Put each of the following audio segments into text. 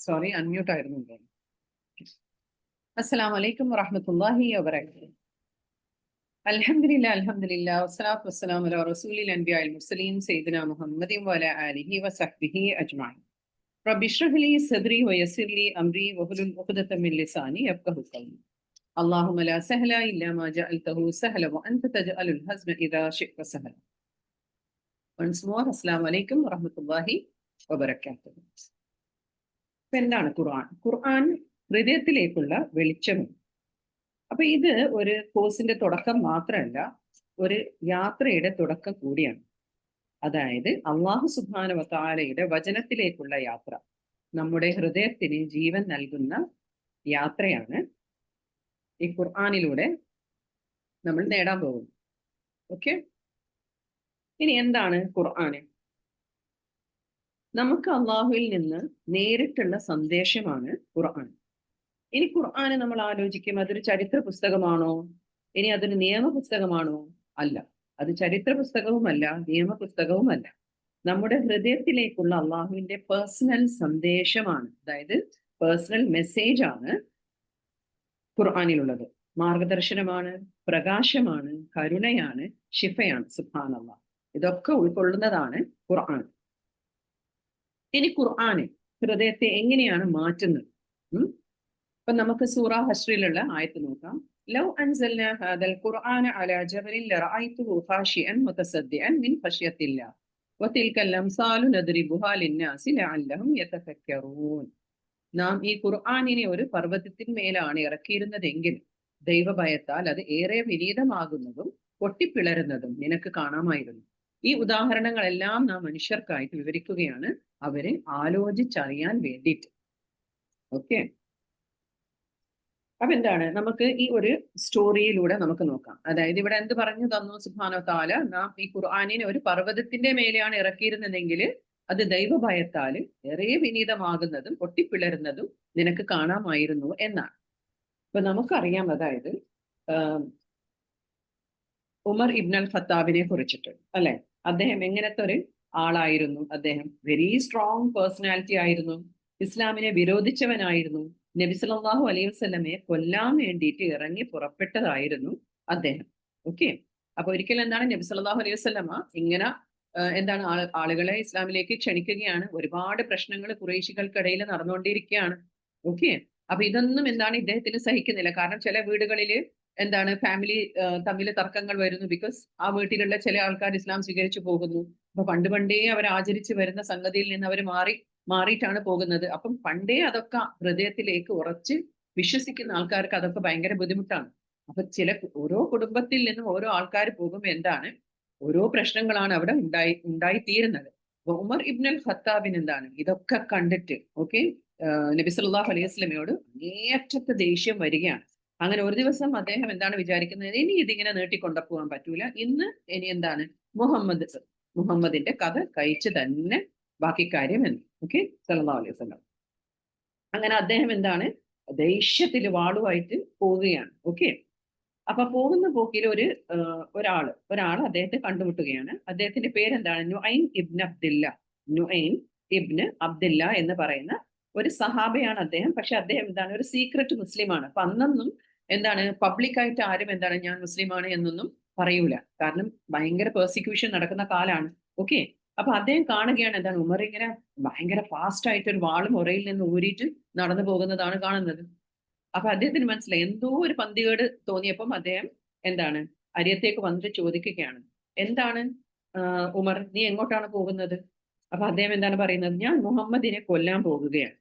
Sorry, unmute ആയിരുന്നു. അസ്സലാമു അലൈക്കും വറഹ്മത്തുള്ളാഹി വബറകാതുഹു. അൽഹംദുലില്ലാ വസ്സലാത്തു വസ്സലാമു അലാ റസൂലിൽ അൻബിയാഇൽ മുർസലീൻ സയ്യിദിനാ മുഹമ്മദിൻ വഅലാ ആലിഹി വസഹ്ബിഹി അജ്മഈൻ. റബ്ബി ഇശ്റഹ് ലി സദ്രി വയസ്സിർ ലി അംരി വഹ്ലുൽ ഉഖ്ദത മിൻ ലിസാനി യഫ്ഖഹു ഖൗലി. അല്ലാഹുമ്മ ലാ സഹല ഇല്ലാ മാ ജഅൽതഹു സഹല വഅൻത തജ്അലുൽ ഹസ്ന ഇദാ ശിഅ്ത സഹല. വൺസ് മോർ അസ്സലാമു അലൈക്കും വറഹ്മത്തുള്ളാഹി വബറകാതുഹു. എന്താണ് ഖുർആൻ? ഖുർആൻ ഹൃദയത്തിലേക്കുള്ള വെളിച്ചം. അപ്പൊ ഇത് ഒരു കോഴ്സിന്റെ തുടക്കം മാത്രമല്ല, ഒരു യാത്രയുടെ തുടക്കം കൂടിയാണ്. അതായത് അള്ളാഹു സുബ്ഹാനഹു വ തആലയുടെ വചനത്തിലേക്കുള്ള യാത്ര, നമ്മുടെ ഹൃദയത്തിന് ജീവൻ നൽകുന്ന യാത്രയാണ് ഈ ഖുർആനിലൂടെ നമ്മൾ നേടാൻ പോകുന്നത്. ഓക്കെ, ഇനി എന്താണ് ഖുർആന്? നമുക്ക് അള്ളാഹുവിൽ നിന്ന് നേരിട്ടുള്ള സന്ദേശമാണ് ഖുർആൻ. ഇനി ഖുർആന് നമ്മൾ ആലോചിക്കും, അതൊരു ചരിത്ര പുസ്തകമാണോ, ഇനി അതൊരു നിയമ പുസ്തകമാണോ? അല്ല, അത് ചരിത്ര പുസ്തകവുമല്ല, നിയമ പുസ്തകവുമല്ല. നമ്മുടെ ഹൃദയത്തിലേക്കുള്ള അള്ളാഹുവിന്റെ പേഴ്സണൽ സന്ദേശമാണ്, അതായത് പേഴ്സണൽ മെസ്സേജ് ആണ് ഖുർആനിലുള്ളത്. മാർഗദർശനമാണ്, പ്രകാശമാണ്, കരുണയാണ്, ശിഫയാണ്. സുബ്ഹാനല്ലാഹ്, ഇതൊക്കെ ഉൾക്കൊള്ളുന്നതാണ് ഖുർആൻ. ഇനി ഖുർആന് ഹൃദയത്തെ എങ്ങനെയാണ് മാറ്റുന്നത്? അപ്പൊ നമുക്ക് സൂറ ഹശ്റിലുള്ള ആയത്ത് നോക്കാം. ലൗ അൻസൽനാ ഹാദൽ ഖുർആന അലാ ജബലിൻ ലറഅയ്തുഹു ഖാശിഅൻ മുതസദ്ദിഅൻ മിൻ ഖശ്യത്തില്ലാഹ് വതിൽകൽ അംസാലു നദ്രിബുഹാ ലിന്നാസി ലഅല്ലഹും യതഫക്കറൂൻ. നാം ഈ ഖുർആനിനെ ഒരു പർവ്വതത്തിന്മേലാണ് ഇറക്കിയിരുന്നതെങ്കിൽ ദൈവഭയത്താൽ അത് ഏറെ വിനീതമാകുന്നതും പൊട്ടിപ്പിളരുന്നതും നിനക്ക് കാണാമായിരുന്നു. ഈ ഉദാഹരണങ്ങളെല്ലാം നാം മനുഷ്യർക്കായിട്ട് വിവരിക്കുകയാണ്, അവരെ ആലോചിച്ചറിയാൻ വേണ്ടിയിട്ട്. ഓക്കെ, അപ്പൊ എന്താണ്, നമുക്ക് ഈ ഒരു സ്റ്റോറിയിലൂടെ നമുക്ക് നോക്കാം. അതായത് ഇവിടെ എന്ത് പറഞ്ഞു തന്നു സുബ്ഹാനഹു വ തആല? നാം ഈ ഖുർആനിനെ ഒരു പർവ്വതത്തിന്റെ മേലെയാണ് ഇറക്കിയിരുന്നതെങ്കിൽ അത് ദൈവഭയത്താൽ ഏറെ വിനീതമാകുന്നതും പൊട്ടിപ്പിളരുന്നതും നിനക്ക് കാണാമായിരുന്നു എന്നാണ്. ഇപ്പൊ നമുക്കറിയാം, അതായത് ഉമർ ഇബ്ൻ അൽ ഖത്താബിനെ കുറിച്ചിട്ട് അല്ലെ, അദ്ദേഹം എങ്ങനത്തെ ഒരു ആളായിരുന്നു? അദ്ദേഹം വെരി സ്ട്രോങ് പേഴ്സണാലിറ്റി ആയിരുന്നു, ഇസ്ലാമിനെ വിരോധിച്ചവനായിരുന്നു, നബി സല്ലല്ലാഹു അലൈഹി വസല്ലമയെ കൊല്ലാൻ വേണ്ടിയിട്ട് ഇറങ്ങി പുറപ്പെട്ടതായിരുന്നു അദ്ദേഹം. ഓക്കെ, അപ്പൊ ഒരിക്കലും എന്താണ് നബി സല്ലല്ലാഹു അലൈഹി വസല്ലമ ഇങ്ങനെ എന്താണ് ആളുകളെ ഇസ്ലാമിലേക്ക് ക്ഷണിക്കുകയാണ്. ഒരുപാട് പ്രശ്നങ്ങൾ ഖുറൈശികൾക്കിടയിൽ നടന്നുകൊണ്ടിരിക്കുകയാണ്. ഓക്കെ, അപ്പൊ ഇതൊന്നും എന്താണ് ഇദ്ദേഹത്തിന് സഹിക്കുന്നില്ല. കാരണം ചില വീടുകളിൽ എന്താണ് ഫാമിലി തമ്മിൽ തർക്കങ്ങൾ വരുന്നു, ബിക്കോസ് ആ വീട്ടിലുള്ള ചില ആൾക്കാർ ഇസ്ലാം സ്വീകരിച്ചു പോകുന്നു. അപ്പൊ പണ്ട് പണ്ടേ അവർ ആചരിച്ചു വരുന്ന സംഗതിയിൽ നിന്ന് അവർ മാറിയിട്ടാണ് പോകുന്നത്. അപ്പം പണ്ടേ അതൊക്കെ ഹൃദയത്തിലേക്ക് ഉറച്ച് വിശ്വസിക്കുന്ന ആൾക്കാർക്ക് അതൊക്കെ ഭയങ്കര ബുദ്ധിമുട്ടാണ്. അപ്പൊ ഓരോ കുടുംബത്തിൽ നിന്നും ഓരോ ആൾക്കാർ പോകുമ്പോൾ എന്താണ്, ഓരോ പ്രശ്നങ്ങളാണ് അവിടെ ഉണ്ടായിത്തീരുന്നത്. അപ്പൊ ഉമർ ഇബ്ൻ അൽ ഖത്താബിന് എന്താണ് ഇതൊക്കെ കണ്ടിട്ട് നബി സല്ലല്ലാഹു അലൈഹി വസല്ലമയോട് അങ്ങേയറ്റത്തെ ദേഷ്യം വരികയാണ്. അങ്ങനെ ഒരു ദിവസം അദ്ദേഹം എന്താണ് വിചാരിക്കുന്നത്, ഇനി ഇതിങ്ങനെ നീട്ടിക്കൊണ്ടുപോകാൻ പറ്റൂല, ഇനി എന്താണ് മുഹമ്മദിന്റെ കഥ കഴിച്ച് തന്നെ ബാക്കി കാര്യം എന്ന്. ഓക്കെ, സല്ലല്ലാഹു അലൈഹി വസല്ലം. അങ്ങനെ അദ്ദേഹം എന്താണ് ദേഷ്യത്തിൽ വാളുമായിട്ട് പോവുകയാണ്. ഓക്കെ, അപ്പൊ പോകുന്ന പോക്കിൽ ഒരാൾ അദ്ദേഹത്തെ കണ്ടുമുട്ടുകയാണ്. അദ്ദേഹത്തിന്റെ പേരെന്താണ്? നുഐം ഇബ്ൻ അബ്ദില്ല. നുഐം ഇബ്ന് അബ്ദില്ല എന്ന് പറയുന്ന ഒരു സഹാബയാണ് അദ്ദേഹം. പക്ഷെ അദ്ദേഹം എന്താണ് ഒരു സീക്രട്ട് മുസ്ലിമാണ്. അപ്പൊ അന്നൊന്നും എന്താണ് പബ്ലിക്കായിട്ട് ആരും എന്താണ് ഞാൻ മുസ്ലിമാണ് എന്നൊന്നും പറയൂല, കാരണം ഭയങ്കര പെർസിക്യൂഷൻ നടക്കുന്ന കാലാണ്. ഓക്കെ, അപ്പൊ അദ്ദേഹം കാണുകയാണ് എന്താണ് ഉമർ ഇങ്ങനെ ഭയങ്കര ഫാസ്റ്റ് ആയിട്ട് ഒരു വാളും ഉറയിൽ നിന്ന് ഊരിയിട്ട് നടന്നു പോകുന്നതാണ് കാണുന്നത്. അപ്പൊ അദ്ദേഹത്തിന് മനസ്സിലായി എന്തോ ഒരു പന്തികേട് തോന്നിയപ്പം അദ്ദേഹം എന്താണ് അരിയത്തേക്ക് വന്നിട്ട് ചോദിക്കുകയാണ്, എന്താണ് ഉമർ, നീ എങ്ങോട്ടാണ് പോകുന്നത്? അപ്പൊ അദ്ദേഹം എന്താണ് പറയുന്നത്, ഞാൻ മുഹമ്മദിനെ കൊല്ലാൻ പോകുകയാണ്.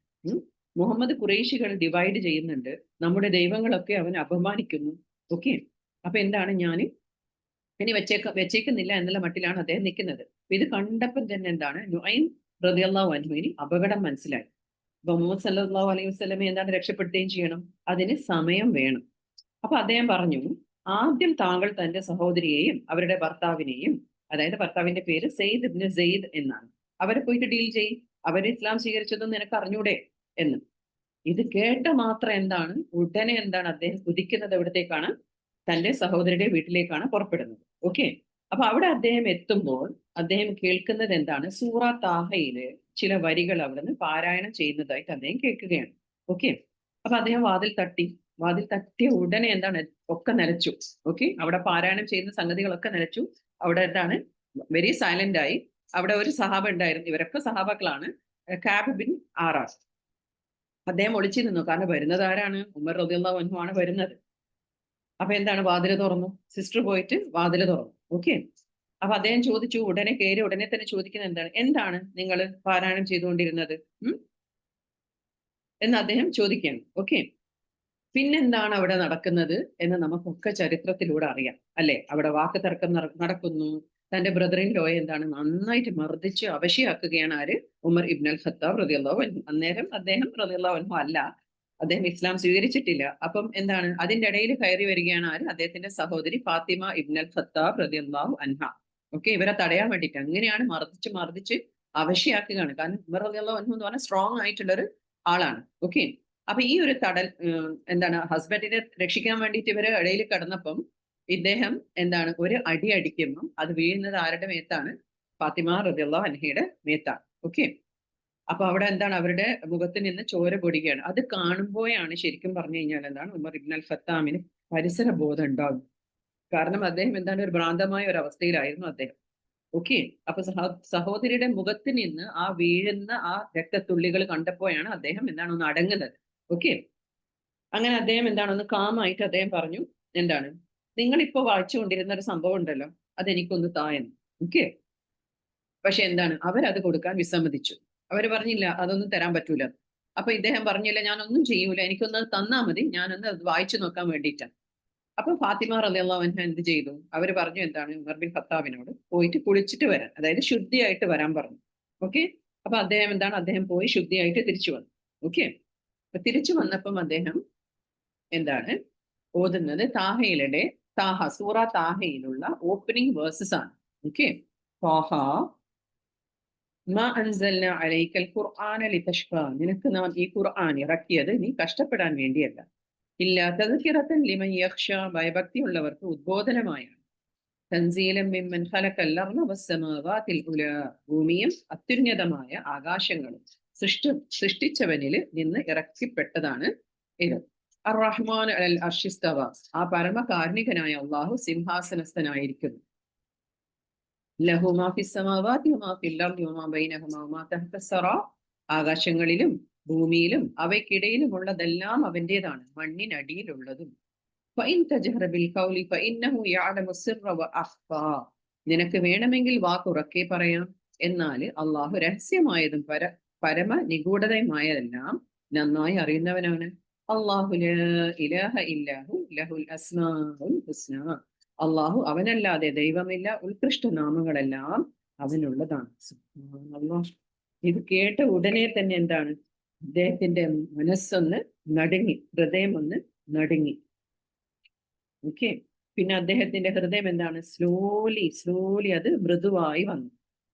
മുഹമ്മദ് ഖുറൈശികൾ ഡിവൈഡ് ചെയ്യുന്നുണ്ട്, നമ്മുടെ ദൈവങ്ങളൊക്കെ അവൻ അപമാനിക്കുന്നു. ഓക്കെ, അപ്പൊ എന്താണ് ഞാൻ ഇനി വെച്ചേക്കുന്നില്ല എന്നുള്ള മട്ടിലാണ് അദ്ദേഹം നിൽക്കുന്നത്. ഇത് കണ്ടപ്പം തന്നെ എന്താണ് നുഐം റളിയല്ലാഹു അൻഹുവിന് അപകടം മനസ്സിലായി. അപ്പൊ മുഹമ്മദ് സല്ലല്ലാഹു അലൈഹി വസല്ലമയെ എന്താണ് രക്ഷപ്പെടുത്തുകയും ചെയ്യണം, അതിന് സമയം വേണം. അപ്പൊ അദ്ദേഹം പറഞ്ഞു, ആദ്യം താങ്കൾ തന്റെ സഹോദരിയെയും അവരുടെ ഭർത്താവിനെയും, അതായത് ഭർത്താവിന്റെ പേര് സെയ്ദ് ഇബ്നു സെയ്ദ് എന്നാണ്, അവരെ പോയിട്ട് ഡീൽ ചെയ്യും, അവര് ഇസ്ലാം സ്വീകരിച്ചതും നിനക്ക് അറിഞ്ഞൂടെ എന്ന്. ഇത് കേട്ട മാത്രം എന്താണ് ഉടനെ എന്താണ് അദ്ദേഹം കുതിക്കുന്നത് എവിടത്തേക്കാണ്? തന്റെ സഹോദരിയുടെ വീട്ടിലേക്കാണ് പുറപ്പെടുന്നത്. ഓക്കെ, അപ്പൊ അവിടെ അദ്ദേഹം എത്തുമ്പോൾ അദ്ദേഹം കേൾക്കുന്നത് എന്താണ്? സൂറ താഹയില് ചില വരികൾ അവിടുന്ന് പാരായണം ചെയ്യുന്നതായിട്ട് അദ്ദേഹം കേൾക്കുകയാണ്. ഓക്കെ. അപ്പൊ അദ്ദേഹം വാതിൽ തട്ടി. വാതിൽ തട്ടിയ ഉടനെ എന്താണ്, ഒക്കെ നിലച്ചു. ഓക്കെ. അവിടെ പാരായണം ചെയ്യുന്ന സംഗതികളൊക്കെ നിലച്ചു. അവിടെ എന്താണ്, വെരി സൈലന്റ് ആയി. അവിടെ ഒരു സഹാബ ഉണ്ടായിരുന്നു, ഇവരൊക്കെ സഹാബാക്കളാണ്. Cab bin ആറാസ്. അദ്ദേഹം ഒളിച്ചു നിന്നു. കാരണം വരുന്നത് ആരാണ്? ഉമർ റളിയല്ലാഹു അൻഹു ആണ് വരുന്നത്. അപ്പൊ എന്താണ്, വാതില് തുറന്നു. സിസ്റ്റർ പോയിട്ട് വാതില് തുറന്നു. ഓക്കെ. അപ്പൊ അദ്ദേഹം ചോദിച്ചു, ഉടനെ കയറി ഉടനെ തന്നെ ചോദിക്കുന്നത് എന്താണ് നിങ്ങൾ പാരായണം ചെയ്തുകൊണ്ടിരുന്നത് എന്ന് അദ്ദേഹം ചോദിക്കുകയാണ്. ഓക്കെ. പിന്നെന്താണ് അവിടെ നടക്കുന്നത് എന്ന് നമുക്കൊക്കെ ചരിത്രത്തിലൂടെ അറിയാം, അല്ലെ? അവിടെ വാക്ക് തർക്കം നടക്കുന്നു. തന്റെ ബ്രദറിൻ ലോയെ എന്താണ് നന്നായിട്ട് മർദ്ദിച്ച് അവശയാക്കുകയാണ് ആര്? ഉമർ ഇബ്ൻ അൽ ഖത്താബ് റളിയല്ലാഹു അൻഹു. അന്നേരം അദ്ദേഹം റളിയല്ലാഹു അൻഹു അല്ല, അദ്ദേഹം ഇസ്ലാം സ്വീകരിച്ചിട്ടില്ല. അപ്പം എന്താണ്, അതിന്റെ ഇടയിൽ കയറി വരികയാണ് ആര്? അദ്ദേഹത്തിന്റെ സഹോദരി ഫാത്തിമ ഇബ്ൻ അൽ ഖത്താബ് റളിയല്ലാഹു അൻഹ. ഓക്കെ. ഇവരെ തടയാൻ വേണ്ടിയിട്ട് അങ്ങനെയാണ് മർദ്ദിച്ച് അവശയാക്കുകയാണ്. കാരണം ഉമർ റളിയല്ലാഹു അൻഹു എന്ന് പറഞ്ഞാൽ സ്ട്രോങ് ആയിട്ടുള്ള ഒരു ആളാണ്. ഓക്കെ. അപ്പൊ ഈ ഒരു തടൽ എന്താണ്, ഹസ്ബൻഡിനെ രക്ഷിക്കാൻ വേണ്ടിയിട്ട് ഇവര് ഇടയിൽ കടന്നപ്പം ഇദ്ദേഹം എന്താണ് ഒരു അടി അടിക്കുമ്പം അത് വീഴുന്നത് ആരുടെ മേത്താണ്? ഫാത്തിമ റളിയല്ലാഹു അൻഹയുടെ മേത്താണ്. ഓക്കെ. അപ്പൊ അവിടെ എന്താണ്, അവരുടെ മുഖത്ത് നിന്ന് ചോര പൊടിക്കുകയാണ്. അത് കാണുമ്പോഴാണ് ശരിക്കും പറഞ്ഞു കഴിഞ്ഞാൽ എന്താണ്, ഉമർ ഇബ്ൻ അൽ ഖത്താമിന് പരിസര ബോധം ഉണ്ടാകും. കാരണം അദ്ദേഹം എന്താണ് ഒരു ഭ്രാന്തമായ ഒരു അവസ്ഥയിലായിരുന്നു അദ്ദേഹം. ഓക്കെ. അപ്പൊ സഹോദരിയുടെ മുഖത്ത് നിന്ന് ആ വീഴുന്ന ആ രക്തത്തുള്ളികൾ കണ്ടപ്പോഴാണ് അദ്ദേഹം എന്താണ് ഒന്ന് അടങ്ങുന്നത്. ഓക്കെ. അങ്ങനെ അദ്ദേഹം എന്താണ് ഒന്ന് കാമായിട്ട് അദ്ദേഹം പറഞ്ഞു, എന്താണ്, നിങ്ങളിപ്പോ വായിച്ചുകൊണ്ടിരുന്ന ഒരു സംഭവം ഉണ്ടല്ലോ, അതെനിക്കൊന്ന് താ എന്ന്. ഓക്കെ. പക്ഷെ എന്താണ്, അവരത് കൊടുക്കാൻ വിസമ്മതിച്ചു. അവര് പറഞ്ഞില്ല, അതൊന്നും തരാൻ പറ്റൂല. അപ്പൊ ഇദ്ദേഹം പറഞ്ഞില്ല, ഞാനൊന്നും ചെയ്യൂല, എനിക്കൊന്ന് തന്നാ മതി, ഞാനൊന്ന് അത് വായിച്ചു നോക്കാൻ വേണ്ടിയിട്ടാണ്. അപ്പൊ ഫാത്തിമ റളിയല്ലാഹു അൻഹ എന്ത് ചെയ്തു? അവര് പറഞ്ഞു എന്താണ്, ഉമർ ബിൻ ഖത്താബിനോട് പോയിട്ട് കുളിച്ചിട്ട് വരാൻ, അതായത് ശുദ്ധിയായിട്ട് വരാൻ പറഞ്ഞു. ഓക്കെ. അപ്പൊ അദ്ദേഹം പോയി ശുദ്ധിയായിട്ട് തിരിച്ചു വന്നു. ഓക്കെ. അപ്പൊ തിരിച്ചു വന്നപ്പം അദ്ദേഹം എന്താണ് ഓതുന്നത്, സൂറ താഹയിലുള്ള ഓപ്പണിംഗ് വേഴ്സസ് ആണ്. ഓക്കെ. നിനക്ക് നാം ഈ ഖുർആൻ ഇറക്കിയത് നീ കഷ്ടപ്പെടാൻ വേണ്ടിയല്ല, ഇല്ല തദ്കിറത്തൻ ലിമൻ യഖ്ഷ, ഭയഭക്തിയുള്ളവർക്ക് ഉദ്ബോധനമായാണ്. തൻസീലൻ മിമ്മൻ ഖലഖൽ അർള വസ്സമാവാതിൽ ഉലാ, ഭൂമിയും അത്യുന്നതമായ ആകാശങ്ങളും സൃഷ്ടിച്ചവനിൽ നിന്ന് ഇറക്കിപ്പെട്ടതാണ് ഇത്. അർ റഹ്മാൻ അൽ അർശിസ്തവ, ആ പരമകാരുണികനായ അള്ളാഹു സിംഹാസനസ്ഥനായിരിക്കുന്നു. ലഹു മാ ഫിസ് സമാവാതി വമാ ഫിൽ അർളി വമാ ബൈനഹുമാ വമാ തഹ്ത സറാ, ആകാശങ്ങളിലും ഭൂമിയിലും അവയ്ക്കിടയിലുമുള്ളതെല്ലാം അവന്റേതാണ്, മണ്ണിനടിയിലുള്ളതും. ഫഇൻ തജ്ഹറ ബിൽ ഖൗലി ഫഇന്നഹു യഅലമു സിർറ വഅഖ്ഫാ, നിനക്ക് വേണമെങ്കിൽ വാക്കുറക്കെ പറയാം, എന്നാൽ അള്ളാഹു രഹസ്യമായതും പരമ നിഗൂഢതയുമായതെല്ലാം നന്നായി അറിയുന്നവനാണ്. അല്ലാഹു ലാ ഇലാഹ ഇല്ലാഹു ലഹുൽ അസ്മാഉൽ ഹുസ്ന, അള്ളാഹു അവനല്ലാതെ ദൈവമില്ല, ഉത്കൃഷ്ട നാമങ്ങളെല്ലാം അവനുള്ളതാണ്. സുബ്ഹാനല്ലാഹ്. ഇത് കേട്ട ഉടനെ തന്നെ എന്താണ്, അദ്ദേഹത്തിന്റെ മനസ്സൊന്ന് നടുങ്ങി, ഹൃദയം ഒന്ന് നടുങ്ങി. ഓക്കെ. പിന്നെ അദ്ദേഹത്തിന്റെ ഹൃദയം എന്താണ്, സ്ലോലി അത് മൃദുവായി വന്നു.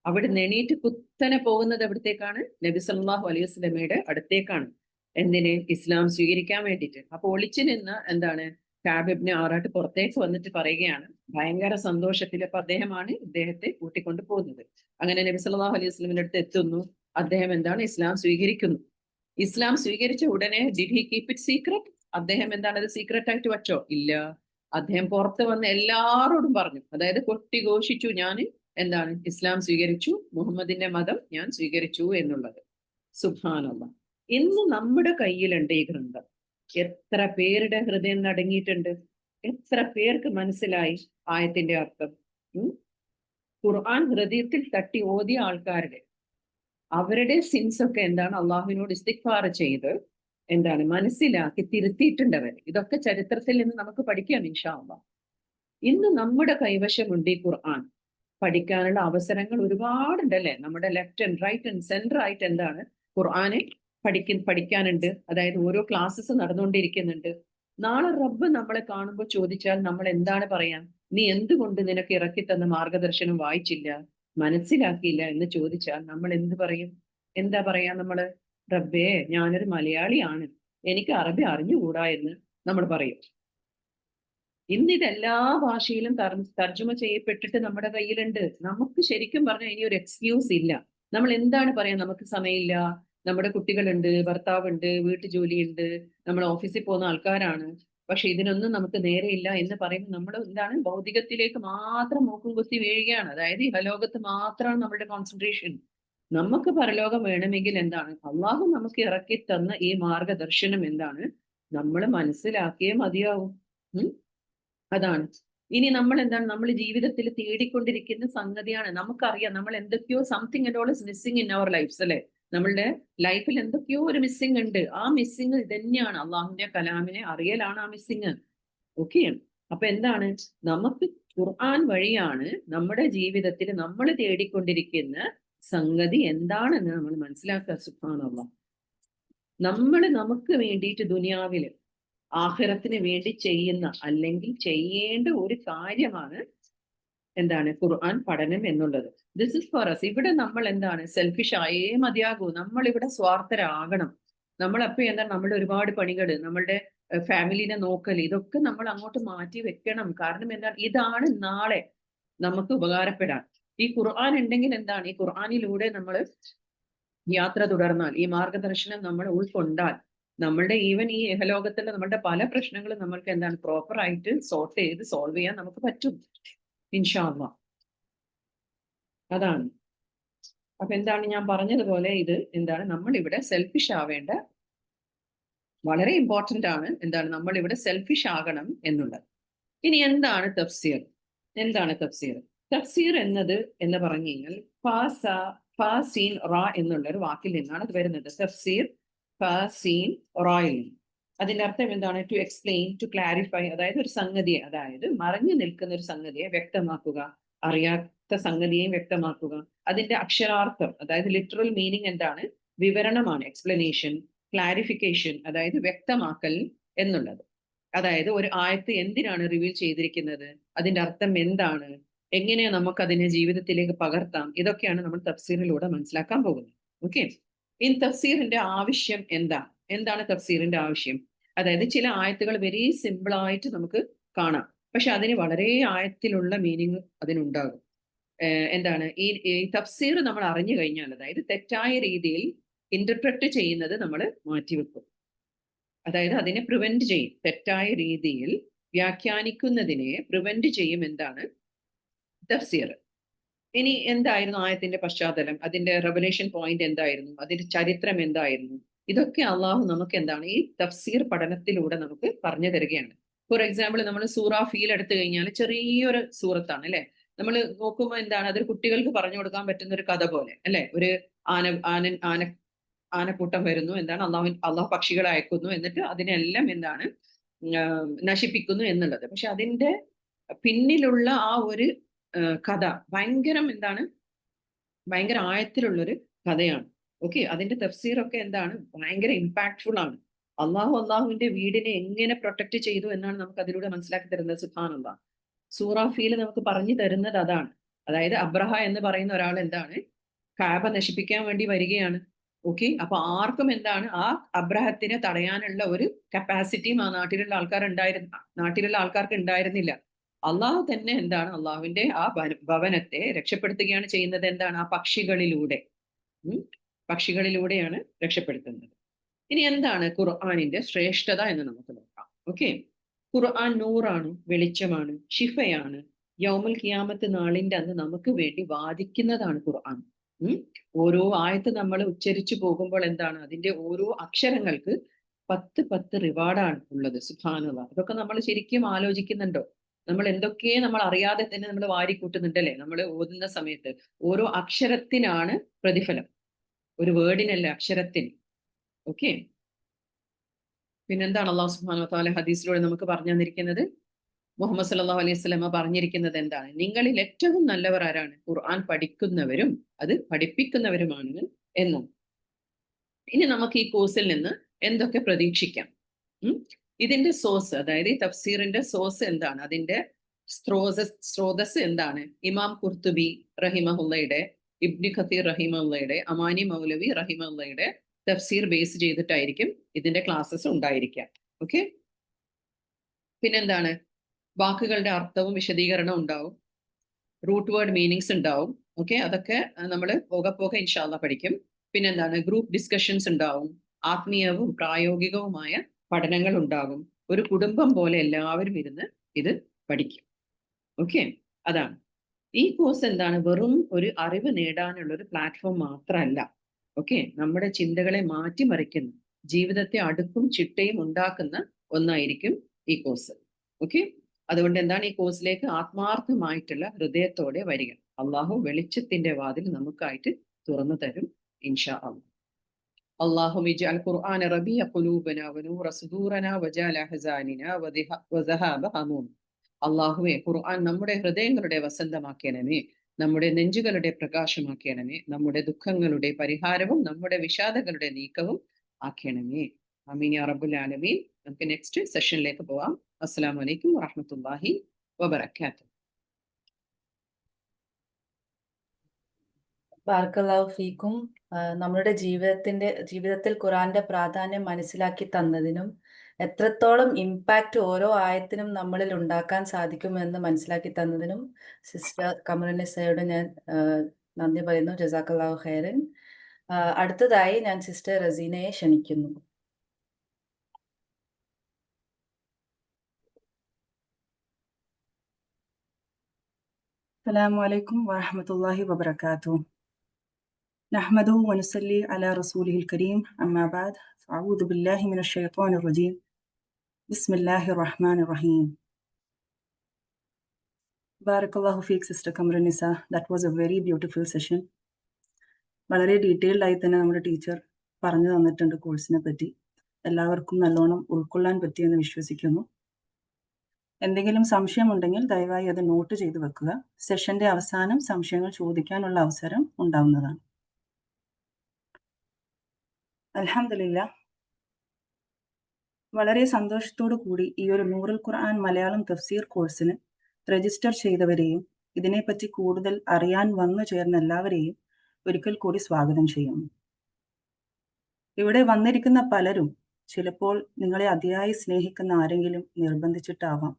അവിടെ എണീറ്റ് കുത്തനെ പോകുന്നത് എവിടത്തേക്കാണ്? നബി സല്ലല്ലാഹു അലൈഹി വസല്ലമയുടെ അടുത്തേക്കാണ്. എന്തിന്? ഇസ്ലാം സ്വീകരിക്കാൻ വേണ്ടിയിട്ട്. അപ്പൊ ഒളിച്ചു നിന്ന് എന്താണ്, കഅബ് ഇബ്നു ആറാട്ട് പുറത്തേക്ക് വന്നിട്ട് പറയുകയാണ് ഭയങ്കര സന്തോഷത്തിൽ. അപ്പൊ അദ്ദേഹമാണ് ഇദ്ദേഹത്തെ കൂട്ടിക്കൊണ്ട് പോകുന്നത്. അങ്ങനെ നബി സല്ലല്ലാഹു അലൈഹി വസല്ലമയുടെ അടുത്ത് എത്തുന്നു. അദ്ദേഹം എന്താണ്, ഇസ്ലാം സ്വീകരിക്കുന്നു. ഇസ്ലാം സ്വീകരിച്ച ഉടനെ did he keep it secret? അദ്ദേഹം എന്താണ് അത് സീക്രട്ട് ആയിട്ട് വെച്ചോ? ഇല്ല. അദ്ദേഹം പുറത്ത് വന്ന് എല്ലാവരോടും പറഞ്ഞു, അതായത് കൊട്ടിഘോഷിച്ചു, ഞാൻ എന്താണ് ഇസ്ലാം സ്വീകരിച്ചു, മുഹമ്മദിന്റെ മതം ഞാൻ സ്വീകരിച്ചു എന്നുള്ളത്. സുബ്ഹാനല്ലാഹ്. ഇന്ന് നമ്മുടെ കയ്യിലുണ്ട് ഈ ഗ്രന്ഥം. എത്ര പേരുടെ ഹൃദയം നടങ്ങിയിട്ടുണ്ട്, എത്ര പേർക്ക് മനസ്സിലായി ആയത്തിന്റെ അർത്ഥം. ഖുർആൻ ഹൃദയത്തിൽ തട്ടി ഓതിയ ആൾക്കാരുടെ അവരുടെ സിൻസ് ഒക്കെ എന്താണ്, അള്ളാഹുവിനോട് ഇസ്തിഗ്ഫാർ ചെയ്ത് എന്താണ് മനസ്സിലാക്കി തിരുത്തിയിട്ടുണ്ടവർ. ഇതൊക്കെ ചരിത്രത്തിൽ നിന്ന് നമുക്ക് പഠിക്കാം ഇൻഷാ അല്ലാഹ്. ഇന്ന് നമ്മുടെ കൈവശമുണ്ട് ഈ ഖുർആൻ. പഠിക്കാനുള്ള അവസരങ്ങൾ ഒരുപാടുണ്ടല്ലേ, നമ്മുടെ left and right and centre ആയിട്ട് എന്താണ് ഖുർആനെ പഠിക്കാനുണ്ട്. അതായത് ഓരോ ക്ലാസ്സസ് നടന്നുകൊണ്ടിരിക്കുന്നുണ്ട്. നാളെ റബ്ബ് നമ്മളെ കാണുമ്പോൾ ചോദിച്ചാൽ നമ്മൾ എന്താണ് പറയാ? നീ എന്തുകൊണ്ട് നിനക്ക് ഇറക്കി തന്ന മാർഗദർശനം വായിച്ചില്ല, മനസ്സിലാക്കിയില്ല എന്ന് ചോദിച്ചാൽ നമ്മൾ എന്ത് പറയും? എന്താ പറയാ നമ്മള്? റബ്ബേ, ഞാനൊരു മലയാളിയാണ്, എനിക്ക് അറബി അറിഞ്ഞുകൂടാ എന്ന് നമ്മൾ പറയും. ഇന്ന് ഇതെല്ലാ ഭാഷയിലും തർജ്ജമ ചെയ്യപ്പെട്ടിട്ട് നമ്മുടെ കയ്യിലുണ്ട്. നമുക്ക് ശരിക്കും പറഞ്ഞാൽ ഇനി ഒരു എക്സ്ക്യൂസ് ഇല്ല. നമ്മൾ എന്താണ് പറയാ, നമുക്ക് സമയമില്ല, നമ്മുടെ കുട്ടികളുണ്ട്, ഭർത്താവുണ്ട്, വീട്ടു ജോലിയുണ്ട്, നമ്മൾ ഓഫീസിൽ പോകുന്ന ആൾക്കാരാണ്, പക്ഷെ ഇതിനൊന്നും നമുക്ക് നേരെയില്ല എന്ന് പറയുമ്പോൾ നമ്മൾ എന്താണ്, ഭൗതികത്തിലേക്ക് മാത്രം മൂക്കും കുത്തി വീഴുകയാണ്. അതായത് ഇഹലോകത്ത് മാത്രമാണ് നമ്മുടെ കോൺസെൻട്രേഷൻ. നമുക്ക് പരലോകം വേണമെങ്കിൽ എന്താണ്, അള്ളാഹു നമുക്ക് ഇറക്കി തന്ന ഈ മാർഗദർശനം എന്താണ്, നമ്മൾ മനസ്സിലാക്കിയേ മതിയാവും. ഉം അതാണ്. ഇനി നമ്മൾ എന്താണ്, നമ്മൾ ജീവിതത്തിൽ തേടിക്കൊണ്ടിരിക്കുന്ന സംഗതിയാണ്. നമുക്കറിയാം നമ്മൾ എന്തൊക്കെയോ something and all is missing in our lives, അല്ലെ? നമ്മളുടെ ലൈഫിൽ എന്തൊക്കെയോ ഒരു മിസ്സിംഗ് ഉണ്ട്. ആ മിസ്സിംഗ് ഇതന്നെയാണ്, അള്ളാഹുവിന്റെ കലാമിനെ അറിയലാണ് ആ മിസ്സിംഗ്. ഓക്കെ. അപ്പൊ എന്താണ്, നമുക്ക് ഖുർആൻ വഴിയാണ് നമ്മുടെ ജീവിതത്തിൽ നമ്മൾ തേടിക്കൊണ്ടിരിക്കുന്ന സംഗതി എന്താണെന്ന് നമ്മൾ മനസ്സിലാക്കുക. സുബ്ഹാനല്ലാഹ്. നമ്മൾ നമുക്ക് വേണ്ടിയിട്ട് ദുനിയാവില് ആഖിറത്തിന് വേണ്ടി ചെയ്യുന്ന അല്ലെങ്കിൽ ചെയ്യേണ്ട ഒരു കാര്യമാണ് എന്താണ്, ഖുർആൻ പഠനം എന്നുള്ളത്. This is for us. ഇവിടെ നമ്മൾ എന്താണ്, സെൽഫിഷ് ആയേ മതിയാകൂ. നമ്മൾ ഇവിടെ സ്വാർത്ഥരാകണം. നമ്മളപ്പോ എന്താണ്, നമ്മുടെ ഒരുപാട് പണികൾ, നമ്മളുടെ ഫാമിലിനെ നോക്കൽ, ഇതൊക്കെ നമ്മൾ അങ്ങോട്ട് മാറ്റി വെക്കണം. കാരണം എന്താണ്, ഇതാണ് നാളെ നമുക്ക് ഉപകാരപ്പെടാൻ. ഈ ഖുർആൻ ഉണ്ടെങ്കിൽ എന്താണ്, ഈ ഖുർആനിലൂടെ നമ്മൾ യാത്ര തുടർന്നാൽ, ഈ മാർഗദർശനം നമ്മൾ ഉൾക്കൊണ്ടാൽ, നമ്മളുടെ ഈവൻ ഈ ഇഹലോകത്തിലെ നമ്മളുടെ പല പ്രശ്നങ്ങളും നമ്മൾക്ക് എന്താണ്, പ്രോപ്പർ ആയിട്ട് സോർട്ട് ചെയ്ത് സോൾവ് ചെയ്യാൻ നമുക്ക് പറ്റും, ഇൻഷാ അല്ലാഹ്. അതാണ്. അപ്പൊ എന്താണ്, ഞാൻ പറഞ്ഞതുപോലെ ഇത് എന്താണ്, നമ്മൾ ഇവിടെ സെൽഫിഷ് ആവേണ്ട, വളരെ ഇമ്പോർട്ടന്റ് ആണ് എന്താണ്, നമ്മൾ ഇവിടെ സെൽഫിഷ് ആകണം എന്നുള്ളത്. ഇനി എന്താണ് തഫ്സീർ? എന്താണ് തഫ്സീർ? തഫ്സീർ എന്നത് എന്ന് പറഞ്ഞു കഴിഞ്ഞാൽ ഫാസ ഫാസീൻ റാ എന്നുള്ള ഒരു വാക്കിൽ നിന്നാണ് അത് വരുന്നത്. തഫ്സീർ ഫാസീൻ റായിൽ. അതിന്റെ അർത്ഥം എന്താണ്? To explain, to clarify. അതായത് ഒരു സംഗതിയെ, അതായത് മറഞ്ഞു നിൽക്കുന്ന ഒരു സംഗതിയെ വ്യക്തമാക്കുക, അറിയാത്ത സംഗതിയെയും വ്യക്തമാക്കുക. അതിന്റെ അക്ഷരാർത്ഥം, അതായത് ലിറ്ററൽ മീനിങ് എന്താണ്? വിവരണമാണ്, എക്സ്പ്ലനേഷൻ. ക്ലാരിഫിക്കേഷൻ, അതായത് വ്യക്തമാക്കൽ എന്നുള്ളത്. അതായത് ഒരു ആയത്ത് എന്തിനാണ് റിവീൽ ചെയ്തിരിക്കുന്നത്, അതിന്റെ അർത്ഥം എന്താണ്, എങ്ങനെ നമുക്ക് അതിനെ ജീവിതത്തിലേക്ക് പകർത്താം, ഇതൊക്കെയാണ് നമ്മൾ തഫ്സീറിലൂടെ മനസ്സിലാക്കാൻ പോകുന്നത്. ഓക്കെ. ഈ തഫ്സീറിന്റെ ആവശ്യം എന്താണ് തഫ്സീറിന്റെ ആവശ്യം? അതായത് ചില ആയത്തുകൾ വെരി സിമ്പിൾ ആയിട്ട് നമുക്ക് കാണാം, പക്ഷെ അതിന് വളരെ ആഴത്തിലുള്ള മീനിങ് അതിനുണ്ടാകും. എന്താണ് ഈ തഫ്സീർ നമ്മൾ അറിഞ്ഞു കഴിഞ്ഞാൽ, അതായത് തെറ്റായ രീതിയിൽ ഇന്റർപ്രറ്റ് ചെയ്യുന്നത് നമ്മൾ മാറ്റിവെക്കും. അതായത് അതിനെ പ്രിവെന്റ് ചെയ്യും, തെറ്റായ രീതിയിൽ വ്യാഖ്യാനിക്കുന്നതിനെ പ്രിവെന്റ് ചെയ്യും. എന്താണ് തഫ്സീർ? ഇനി എന്തായിരുന്നു ആയത്തിന്റെ പശ്ചാത്തലം, അതിന്റെ റെവലേഷൻ പോയിന്റ് എന്തായിരുന്നു, അതിന്റെ ചരിത്രം എന്തായിരുന്നു, ഇതൊക്കെ അള്ളാഹു നമുക്ക് എന്താണ് ഈ തഫ്സീർ പഠനത്തിലൂടെ നമുക്ക് പറഞ്ഞു തരികയാണ്. ഫോർ എക്സാമ്പിൾ, നമ്മൾ സൂറ ഫീൽ എടുത്തു കഴിഞ്ഞാൽ ചെറിയൊരു സൂറത്താണ്, അല്ലെ? നമ്മൾ നോക്കുമ്പോൾ എന്താണ്, അതൊരു കുട്ടികൾക്ക് പറഞ്ഞു കൊടുക്കാൻ പറ്റുന്ന ഒരു കഥ പോലെ, അല്ലെ? ഒരു ആന ആന ആന ആനക്കൂട്ടം വരുന്നു, എന്താണ്, അള്ളാഹു പക്ഷികളെ അയക്കുന്നു, എന്നിട്ട് അതിനെല്ലാം എന്താണ് നശിപ്പിക്കുന്നു എന്നുള്ളത്. പക്ഷെ അതിന്റെ പിന്നിലുള്ള ആ ഒരു കഥ ഭയങ്കര ആഴത്തിലുള്ളൊരു കഥയാണ്. ഓക്കെ. അതിന്റെ തഫ്സീറൊക്കെ എന്താണ്, ഭയങ്കര ഇമ്പാക്ട്ഫുൾ ആണ്. അള്ളാഹുവിന്റെ വീടിനെ എങ്ങനെ പ്രൊട്ടക്ട് ചെയ്തു എന്നാണ് നമുക്ക് അതിലൂടെ മനസ്സിലാക്കി തരുന്നത്. സുബ്ഹാനല്ലാഹ്. സൂറ ഫീൽ നമുക്ക് പറഞ്ഞു തരുന്നത് അതാണ്. അതായത് അബ്രഹ എന്ന് പറയുന്ന ഒരാൾ എന്താണ്, കാബ നശിപ്പിക്കാൻ വേണ്ടി വരികയാണ്. ഓക്കെ. അപ്പൊ ആർക്കും എന്താണ്, ആ അബ്രഹത്തിനെ തടയാനുള്ള ഒരു കപ്പാസിറ്റിയും ആ നാട്ടിലുള്ള ആൾക്കാർക്ക് ഉണ്ടായിരുന്നില്ല. അള്ളാഹു തന്നെ എന്താണ്, അള്ളാഹുവിന്റെ ആ ഭവനത്തെ രക്ഷപ്പെടുത്തുകയാണ് ചെയ്യുന്നത്. എന്താണ്, ആ പക്ഷികളിലൂടെ. പക്ഷികളിലൂടെയാണ് രക്ഷപ്പെടുത്തുന്നത്. ഇനി എന്താണ് ഖുർആനിന്റെ ശ്രേഷ്ഠത എന്ന് നമുക്ക് നോക്കാം. ഓക്കെ. ഖുർആൻ നൂറാണ്, വെളിച്ചമാണ്, ഷിഫയാണ്. യൗമുൽ ഖിയാമത്ത് നാളിന്റെ അന്ന് നമുക്ക് വേണ്ടി വാദിക്കുന്നതാണ് ഖുർആൻ. ഓരോ ആയത്ത് നമ്മൾ ഉച്ചരിച്ചു പോകുമ്പോൾ എന്താണ്, അതിന്റെ ഓരോ അക്ഷരങ്ങൾക്ക് 10 റിവാർഡാണ് ഉള്ളത്. സുബ്ഹാനല്ലാഹ്. ഇതൊക്കെ നമ്മൾ ശരിക്കും ആലോചിക്കുന്നുണ്ടോ? നമ്മൾ എന്തൊക്കെ നമ്മൾ അറിയാതെ തന്നെ നമ്മൾ വാരിക്കൂട്ടുന്നുണ്ടല്ലേ നമ്മൾ ഓതുന്ന സമയത്ത്? ഓരോ അക്ഷരത്തിനാണ് പ്രതിഫലം, ഒരു വേർഡിനല്ല, അക്ഷരത്തിന്. ഓക്കെ. പിന്നെന്താണ് അള്ളാഹു സുബ്ഹാനഹു വ തആല ഹദീസിലൂടെ നമുക്ക് പറഞ്ഞു തന്നിരിക്കുന്നത്? മുഹമ്മദ് സല്ലല്ലാഹു അലൈഹി വസല്ലമ പറഞ്ഞിരിക്കുന്നത് എന്താണ്? നിങ്ങളിൽ ഏറ്റവും നല്ലവർ ആരാണ്? ഖുർആൻ പഠിക്കുന്നവരും അത് പഠിപ്പിക്കുന്നവരുമാണ് എന്നും. ഇനി നമുക്ക് ഈ കോഴ്സിൽ നിന്ന് എന്തൊക്കെ പ്രതീക്ഷിക്കാം? ഇതിന്റെ സോഴ്സ്, അതായത് ഈ തഫ്സീറിന്റെ സോഴ്സ് എന്താണ്, അതിന്റെ സ്രോതസ് എന്താണ്? ഇമാം ഖുർത്തുബി റഹിമഹുള്ളയുടെ, ഇബ്നു ഖതീർ റഹിമഹുള്ളയുടെ, അമാനി മൗലവി റഹിമഹുള്ളയുടെ തഫ്സീർ ബേസ് ചെയ്തിട്ടായിരിക്കും ഇതിന്റെ ക്ലാസ്സസ് ഉണ്ടായിരിക്കുക. ഓക്കെ. പിന്നെന്താണ്, വാക്കുകളുടെ അർത്ഥവും വിശദീകരണവും ഉണ്ടാവും. റൂട്ട് വേർഡ് മീനിങ്സ് ഉണ്ടാവും. ഓക്കെ, അതൊക്കെ നമ്മൾ പോകെ പോകെ ഇൻഷാല്ല പഠിക്കും. പിന്നെന്താണ്, ഗ്രൂപ്പ് ഡിസ്കഷൻസ് ഉണ്ടാവും, ആത്മീയവും പ്രായോഗികവുമായ പഠനങ്ങൾ ഉണ്ടാകും. ഒരു കുടുംബം പോലെ എല്ലാവരും ഇരുന്ന് ഇത് പഠിക്കും. ഓക്കെ, അതാണ് ഈ കോഴ്സ്. എന്താണ്, വെറും ഒരു അറിവ് നേടാനുള്ള ഒരു പ്ലാറ്റ്ഫോം മാത്രമല്ല. ഓക്കെ, നമ്മുടെ ചിന്തകളെ മാറ്റിമറിക്കുന്ന, ജീവിതത്തെ അടുക്കും ചിട്ടയും ഉണ്ടാക്കുന്ന ഒന്നായിരിക്കും ഈ കോഴ്സ്. ഓക്കെ, അതുകൊണ്ട് എന്താണ്, ഈ കോഴ്സിലേക്ക് ആത്മാർത്ഥമായിട്ടുള്ള ഹൃദയത്തോടെ വരിക. അള്ളാഹു വെളിച്ചത്തിന്റെ വാതിൽ നമുക്കായിട്ട് തുറന്നു തരും ഇൻഷാ അള്ളാഹ്. اللهم اجعل القرآن ربيع قلوبنا ونور صدورنا وجعل أحزاننا وذهاب همومنا. അള്ളാഹുവെ, ഖുർആൻ നമ്മുടെ ഹൃദയങ്ങളുടെ വസന്തമാക്കണമേ, നമ്മുടെ നെഞ്ചുകളുടെ പ്രകാശമാക്കണമേ, നമ്മുടെ ദുഃഖങ്ങളുടെ പരിഹാരവും നമ്മുടെ വിഷാദങ്ങളുടെ നീക്കവും ആക്കണമേ. ആമീൻ യാ റബ്ബുൽ ആലമീൻ. നമുക്ക് നെക്സ്റ്റ് സെഷനിലേക്ക് പോവാം. അസ്സലാമു അലൈക്കും വറഹ്മത്തുള്ളാഹി വബറകാതുഹു. ബാറക്കല്ലാഹു ഫീക്കും. നമ്മുടെ ജീവിതത്തിൽ ഖുർആന്റെ പ്രാധാന്യം മനസ്സിലാക്കി തന്നതിനും എത്രത്തോളം ഇമ്പാക്റ്റ് ഓരോ ആയത്തിനും നമ്മളിൽ ഉണ്ടാക്കാൻ സാധിക്കുമെന്ന് മനസ്സിലാക്കി തന്നതിനും സിസ്റ്റർ കമറുന്നിസയോട് ഞാൻ നന്ദി പറയുന്നു. ജസാക്കല്ലാഹു ഖൈറൻ. അടുത്തതായി ഞാൻ സിസ്റ്റർ റസീനയെ ക്ഷണിക്കുന്നു. السلام عليكم ورحمة الله وبركاته. نحمده ونصلي على رسوله الكريم. أما بعد، أعوذ بالله من الشيطان الرجيم. بسم الله الرحمن الرحيم. Barakallahu feek, Sister Kamranisa. That was a very beautiful session. വളരെ ഡീറ്റെയിൽഡ് ആയി തന്നെ നമ്മുടെ ടീച്ചർ പറഞ്ഞു തന്നിട്ടുണ്ട് കോഴ്സിനെ പറ്റി. എല്ലാവർക്കും നല്ലോണം ഉൾക്കൊള്ളാൻ പറ്റിയെന്ന് വിശ്വസിക്കുന്നു. എന്തെങ്കിലും സംശയമുണ്ടെങ്കിൽ ദയവായി അത് നോട്ട് ചെയ്ത് വെക്കുക. സെഷന്റെ അവസാനം സംശയങ്ങൾ ചോദിക്കാനുള്ള അവസരം ഉണ്ടാവുന്നതാണ്. അൽഹംദുലില്ലാഹ്, വളരെ സന്തോഷത്തോടു കൂടി ഈ ഒരു നൂറുൽ ഖുർആൻ മലയാളം തഫ്സീർ കോഴ്സിന് രജിസ്റ്റർ ചെയ്തവരെയും ഇതിനെപ്പറ്റി കൂടുതൽ അറിയാൻ വന്നു ചേർന്ന എല്ലാവരെയും ഒരിക്കൽ കൂടി സ്വാഗതം ചെയ്യുന്നു. ഇവിടെ വന്നിരിക്കുന്ന പലരും ചിലപ്പോൾ നിങ്ങളെ അതിയായി സ്നേഹിക്കുന്ന ആരെങ്കിലും നിർബന്ധിച്ചിട്ടാവാം.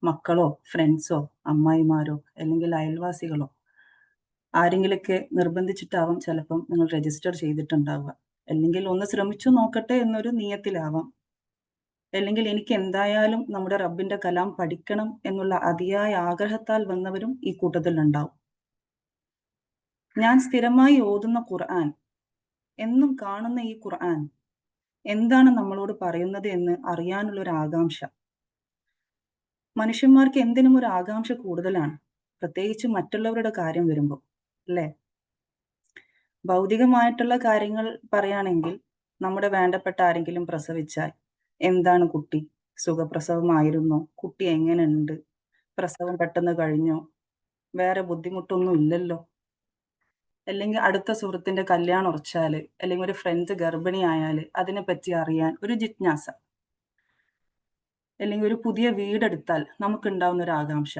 മക്കളോ ഫ്രണ്ട്സോ അമ്മായിമാരോ അല്ലെങ്കിൽ അയൽവാസികളോ ആരെങ്കിലൊക്കെ നിർബന്ധിച്ചിട്ടാവാം ചിലപ്പം നിങ്ങൾ രജിസ്റ്റർ ചെയ്തിട്ടുണ്ടാവുക. അല്ലെങ്കിൽ ഒന്ന് ശ്രമിച്ചു നോക്കട്ടെ എന്നൊരു നിയത്തിലാവാം. അല്ലെങ്കിൽ എനിക്ക് എന്തായാലും നമ്മുടെ റബ്ബിന്റെ കലാം പഠിക്കണം എന്നുള്ള അതിയായ ആഗ്രഹത്താൽ വന്നവരും ഈ കൂട്ടത്തിൽ ഉണ്ടാവും. ഞാൻ സ്ഥിരമായി ഓതുന്ന ഖുർആൻ, എന്നും കാണുന്ന ഈ ഖുർആൻ എന്താണ് നമ്മളോട് പറയുന്നത് എന്ന് അറിയാനുള്ള ഒരു ആകാംക്ഷ. മനുഷ്യന്മാർക്ക് എന്തിനും ഒരു ആകാംക്ഷ കൂടുതലാണ്, പ്രത്യേകിച്ച് മറ്റുള്ളവരുടെ കാര്യം വരുമ്പോൾ, അല്ലേ? ഭൗതികമായിട്ടുള്ള കാര്യങ്ങൾ പറയുകയാണെങ്കിൽ നമ്മുടെ വേണ്ടപ്പെട്ട ആരെങ്കിലും പ്രസവിച്ചാൽ എന്താണ് കുട്ടി, സുഖപ്രസവമായിരുന്നോ, കുട്ടി എങ്ങനെയുണ്ട്, പ്രസവം പെട്ടെന്ന് കഴിഞ്ഞോ, വേറെ ബുദ്ധിമുട്ടൊന്നും ഇല്ലല്ലോ, അല്ലെങ്കിൽ അടുത്ത സുഹൃത്തിന്റെ കല്യാണം ഉറച്ചാല്, അല്ലെങ്കിൽ ഒരു ഫ്രണ്ട് ഗർഭിണിയായാല് അതിനെപ്പറ്റി അറിയാൻ ഒരു ജിജ്ഞാസ, അല്ലെങ്കിൽ ഒരു പുതിയ വീടെടുത്താൽ നമുക്കുണ്ടാവുന്ന ഒരു ആകാംക്ഷ,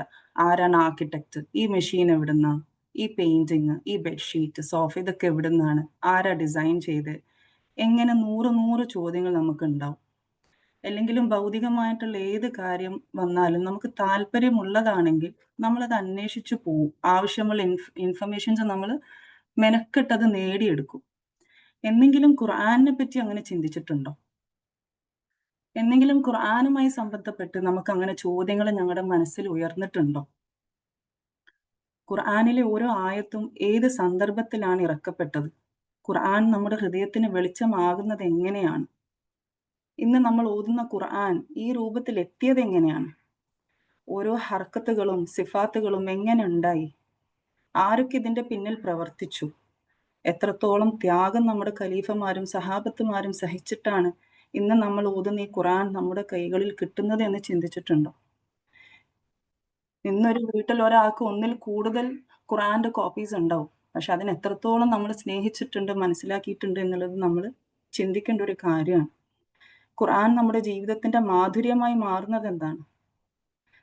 ആരാണ് ആർക്കിടെക്ട്, ഈ മെഷീൻ എവിടുന്നാ, ഈ പെയിന്റിങ്, ഈ ബെഡ്ഷീറ്റ്, സോഫ ഇതൊക്കെ എവിടുന്നാണ്, ആരാ ഡിസൈൻ ചെയ്ത്, എങ്ങനെ 100 ചോദ്യങ്ങൾ നമുക്ക് ഉണ്ടാവും. അല്ലെങ്കിലും ഭൗതികമായിട്ടുള്ള ഏത് കാര്യം വന്നാലും നമുക്ക് താല്പര്യമുള്ളതാണെങ്കിൽ നമ്മളത് അന്വേഷിച്ചു പോവും. ആവശ്യമുള്ള ഇൻഫർമേഷൻസ് നമ്മൾ മെനക്കെട്ടത് നേടിയെടുക്കും. എന്നെങ്കിലും ഖുർആനെ പറ്റി അങ്ങനെ ചിന്തിച്ചിട്ടുണ്ടോ? എന്നെങ്കിലും ഖുർആനുമായി സംബന്ധപ്പെട്ട് നമുക്ക് അങ്ങനെ ചോദ്യങ്ങൾ ഞങ്ങളുടെ മനസ്സിൽ ഉയർന്നിട്ടുണ്ടോ? ഖുർആനിലെ ഓരോ ആയത്തും ഏത് സന്ദർഭത്തിലാണ് ഇറക്കപ്പെട്ടത്? ഖുർആൻ നമ്മുടെ ഹൃദയത്തിന് വെളിച്ചമാകുന്നത് എങ്ങനെയാണ്? ഇന്ന് നമ്മൾ ഓതുന്ന ഖുർആൻ ഈ രൂപത്തിൽ എത്തിയത് എങ്ങനെയാണ്? ഓരോ ഹർക്കത്തുകളും സിഫാത്തുകളും എങ്ങനെ ഉണ്ടായി? ആരൊക്കെ ഇതിന്റെ പിന്നിൽ പ്രവർത്തിച്ചു? എത്രത്തോളം ത്യാഗം നമ്മുടെ ഖലീഫമാരും സഹാബത്തുമാരും സഹിച്ചിട്ടാണ് ഇന്ന് നമ്മൾ ഓതുന്ന ഈ ഖുർആൻ നമ്മുടെ കൈകളിൽ കിട്ടുന്നത് എന്ന് ചിന്തിച്ചിട്ടുണ്ടോ? ഇന്നൊരു വീട്ടിൽ ഒരാൾക്ക് ഒന്നിൽ കൂടുതൽ ഖുർആന്റെ കോപ്പീസ് ഉണ്ടാവും. പക്ഷെ അതിന് എത്രത്തോളം നമ്മൾ സ്നേഹിച്ചിട്ടുണ്ട്, മനസ്സിലാക്കിയിട്ടുണ്ട് എന്നുള്ളത് നമ്മൾ ചിന്തിക്കേണ്ട ഒരു കാര്യമാണ്. ഖുർആൻ നമ്മുടെ ജീവിതത്തിന്റെ മാധുര്യമായി മാറുന്നത് എന്താണ്?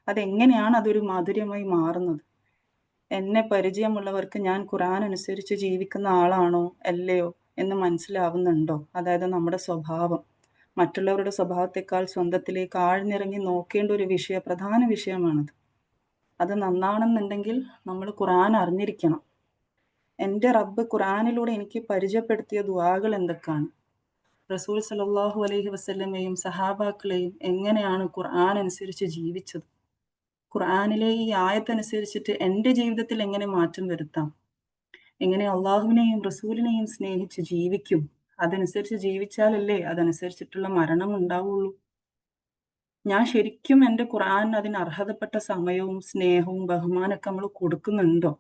അതെങ്ങനെയാണ് അതൊരു മാധുര്യമായി മാറുന്നത്? എന്നെ പരിചയമുള്ളവർക്ക് ഞാൻ ഖുർആൻ അനുസരിച്ച് ജീവിക്കുന്ന ആളാണോ അല്ലയോ എന്ന് മനസ്സിലാവുന്നുണ്ടോ? അതായത് നമ്മുടെ സ്വഭാവം മറ്റുള്ളവരുടെ സ്വഭാവത്തെക്കാൾ സ്വന്തത്തിലേക്ക് ആഴ്ന്നിറങ്ങി നോക്കേണ്ട ഒരു പ്രധാന വിഷയമാണത്. അത് നന്നാണെന്നുണ്ടെങ്കിൽ നമ്മൾ ഖുർആൻ അറിഞ്ഞിരിക്കണം. എൻ്റെ റബ്ബ് ഖുർആനിലൂടെ എനിക്ക് പരിചയപ്പെടുത്തിയ ദുആകൾ എന്തൊക്കെയാണ്, റസൂൽ സല്ലല്ലാഹു അലൈഹി വസല്ലമയും സഹാബാക്കളെയും എങ്ങനെയാണ് ഖുർആൻ അനുസരിച്ച് ജീവിച്ചത്, ഖുർആനിലെ ഈ ആയത്തനുസരിച്ചിട്ട് എൻ്റെ ജീവിതത്തിൽ എങ്ങനെ മാറ്റം വരുത്താം, എങ്ങനെ അള്ളാഹുവിനെയും റസൂലിനെയും സ്നേഹിച്ച് ജീവിക്കും, അതനുസരിച്ച് ജീവിച്ചാലല്ലേ അതനുസരിച്ചിട്ടുള്ള മരണം ഉണ്ടാവുള്ളൂ. ഞാൻ ശരിക്കും എൻ്റെ ഖുർആൻ അതിന് അർഹതപ്പെട്ട സമയവും സ്നേഹവും ബഹുമാനമൊക്കെ നമ്മൾ കൊടുക്കുന്നുണ്ടോ?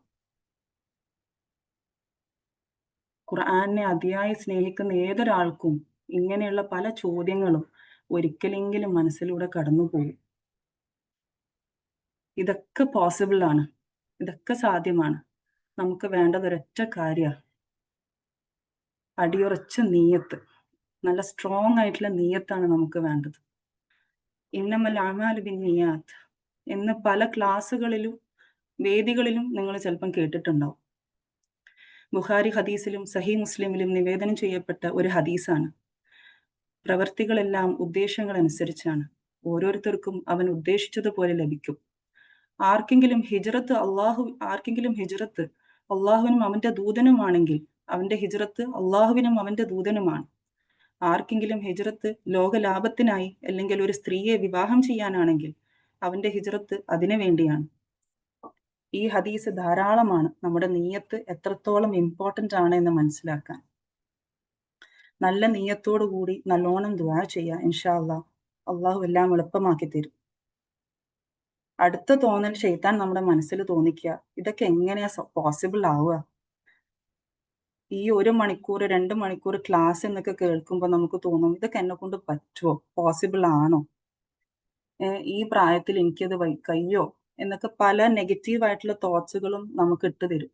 ഖുർആനെ അതിയായി സ്നേഹിക്കുന്ന ഏതൊരാൾക്കും ഇങ്ങനെയുള്ള പല ചോദ്യങ്ങളും ഒരിക്കലെങ്കിലും മനസ്സിലൂടെ കടന്നു പോകും. ഇതൊക്കെ പോസിബിൾ ആണ്, ഇതൊക്കെ സാധ്യമാണ്. നമുക്ക് വേണ്ടത് ഒരൊറ്റ കാര്യമാണ്, അടിയുറച്ച നീയത്ത്. നല്ല സ്ട്രോങ് ആയിട്ടുള്ള നീയത്താണ് നമുക്ക് വേണ്ടത്. ഇന്നമൽ അമാലു ബിന്നിയാത്ത് എന്ന് പല ക്ലാസ്സുകളിലും വേദികളിലും നിങ്ങൾ ചിലപ്പം കേട്ടിട്ടുണ്ടാവും. ബുഖാരി ഹദീസിലും സഹീഹ് മുസ്ലിമിലും നിവേദനം ചെയ്യപ്പെട്ട ഒരു ഹദീസാണ്. പ്രവർത്തികളെല്ലാം ഉദ്ദേശങ്ങൾ അനുസരിച്ചാണ്, ഓരോരുത്തർക്കും അവൻ ഉദ്ദേശിച്ചതുപോലെ ലഭിക്കും. ആർക്കെങ്കിലും ഹിജ്റത്ത് അള്ളാഹുവിനും അവന്റെ ദൂതനുമാണെങ്കിൽ അവന്റെ ഹിജ്റത്ത് അള്ളാഹുവിനും അവന്റെ ദൂതനുമാണ്. ആർക്കെങ്കിലും ഹിജ്റത്ത് ലോകലാഭത്തിനായി അല്ലെങ്കിൽ ഒരു സ്ത്രീയെ വിവാഹം ചെയ്യാനാണെങ്കിൽ അവന്റെ ഹിജ്റത്ത് അതിനു വേണ്ടിയാണ്. ഈ ഹദീസ് ധാരാളമാണ് നമ്മുടെ നീയത്ത് എത്രത്തോളം ഇമ്പോർട്ടൻ്റ് ആണ് എന്ന് മനസ്സിലാക്കാൻ. നല്ല നീയത്തോടു കൂടി നല്ലോണം ദുആ ചെയ്യുക. ഇൻഷാ അല്ലാഹ് അള്ളാഹു എല്ലാം എളുപ്പമാക്കി തരും. അടുത്ത തോന്നൽ ശൈത്താൻ നമ്മുടെ മനസ്സിൽ തോന്നിക്കുക, ഇതൊക്കെ എങ്ങനെയാ പോസിബിൾ ആവുക? ഈ 1 മണിക്കൂർ 2 മണിക്കൂർ ക്ലാസ് എന്നൊക്കെ കേൾക്കുമ്പോൾ നമുക്ക് തോന്നും, ഇതൊക്കെ എന്നെ കൊണ്ട് പറ്റുമോ, പോസിബിൾ ആണോ, ഈ പ്രായത്തിൽ എനിക്കത് കഴിയോ എന്നൊക്കെ പല നെഗറ്റീവ് ആയിട്ടുള്ള തോട്ട്സുകളും നമുക്ക് ഇട്ട് തരും.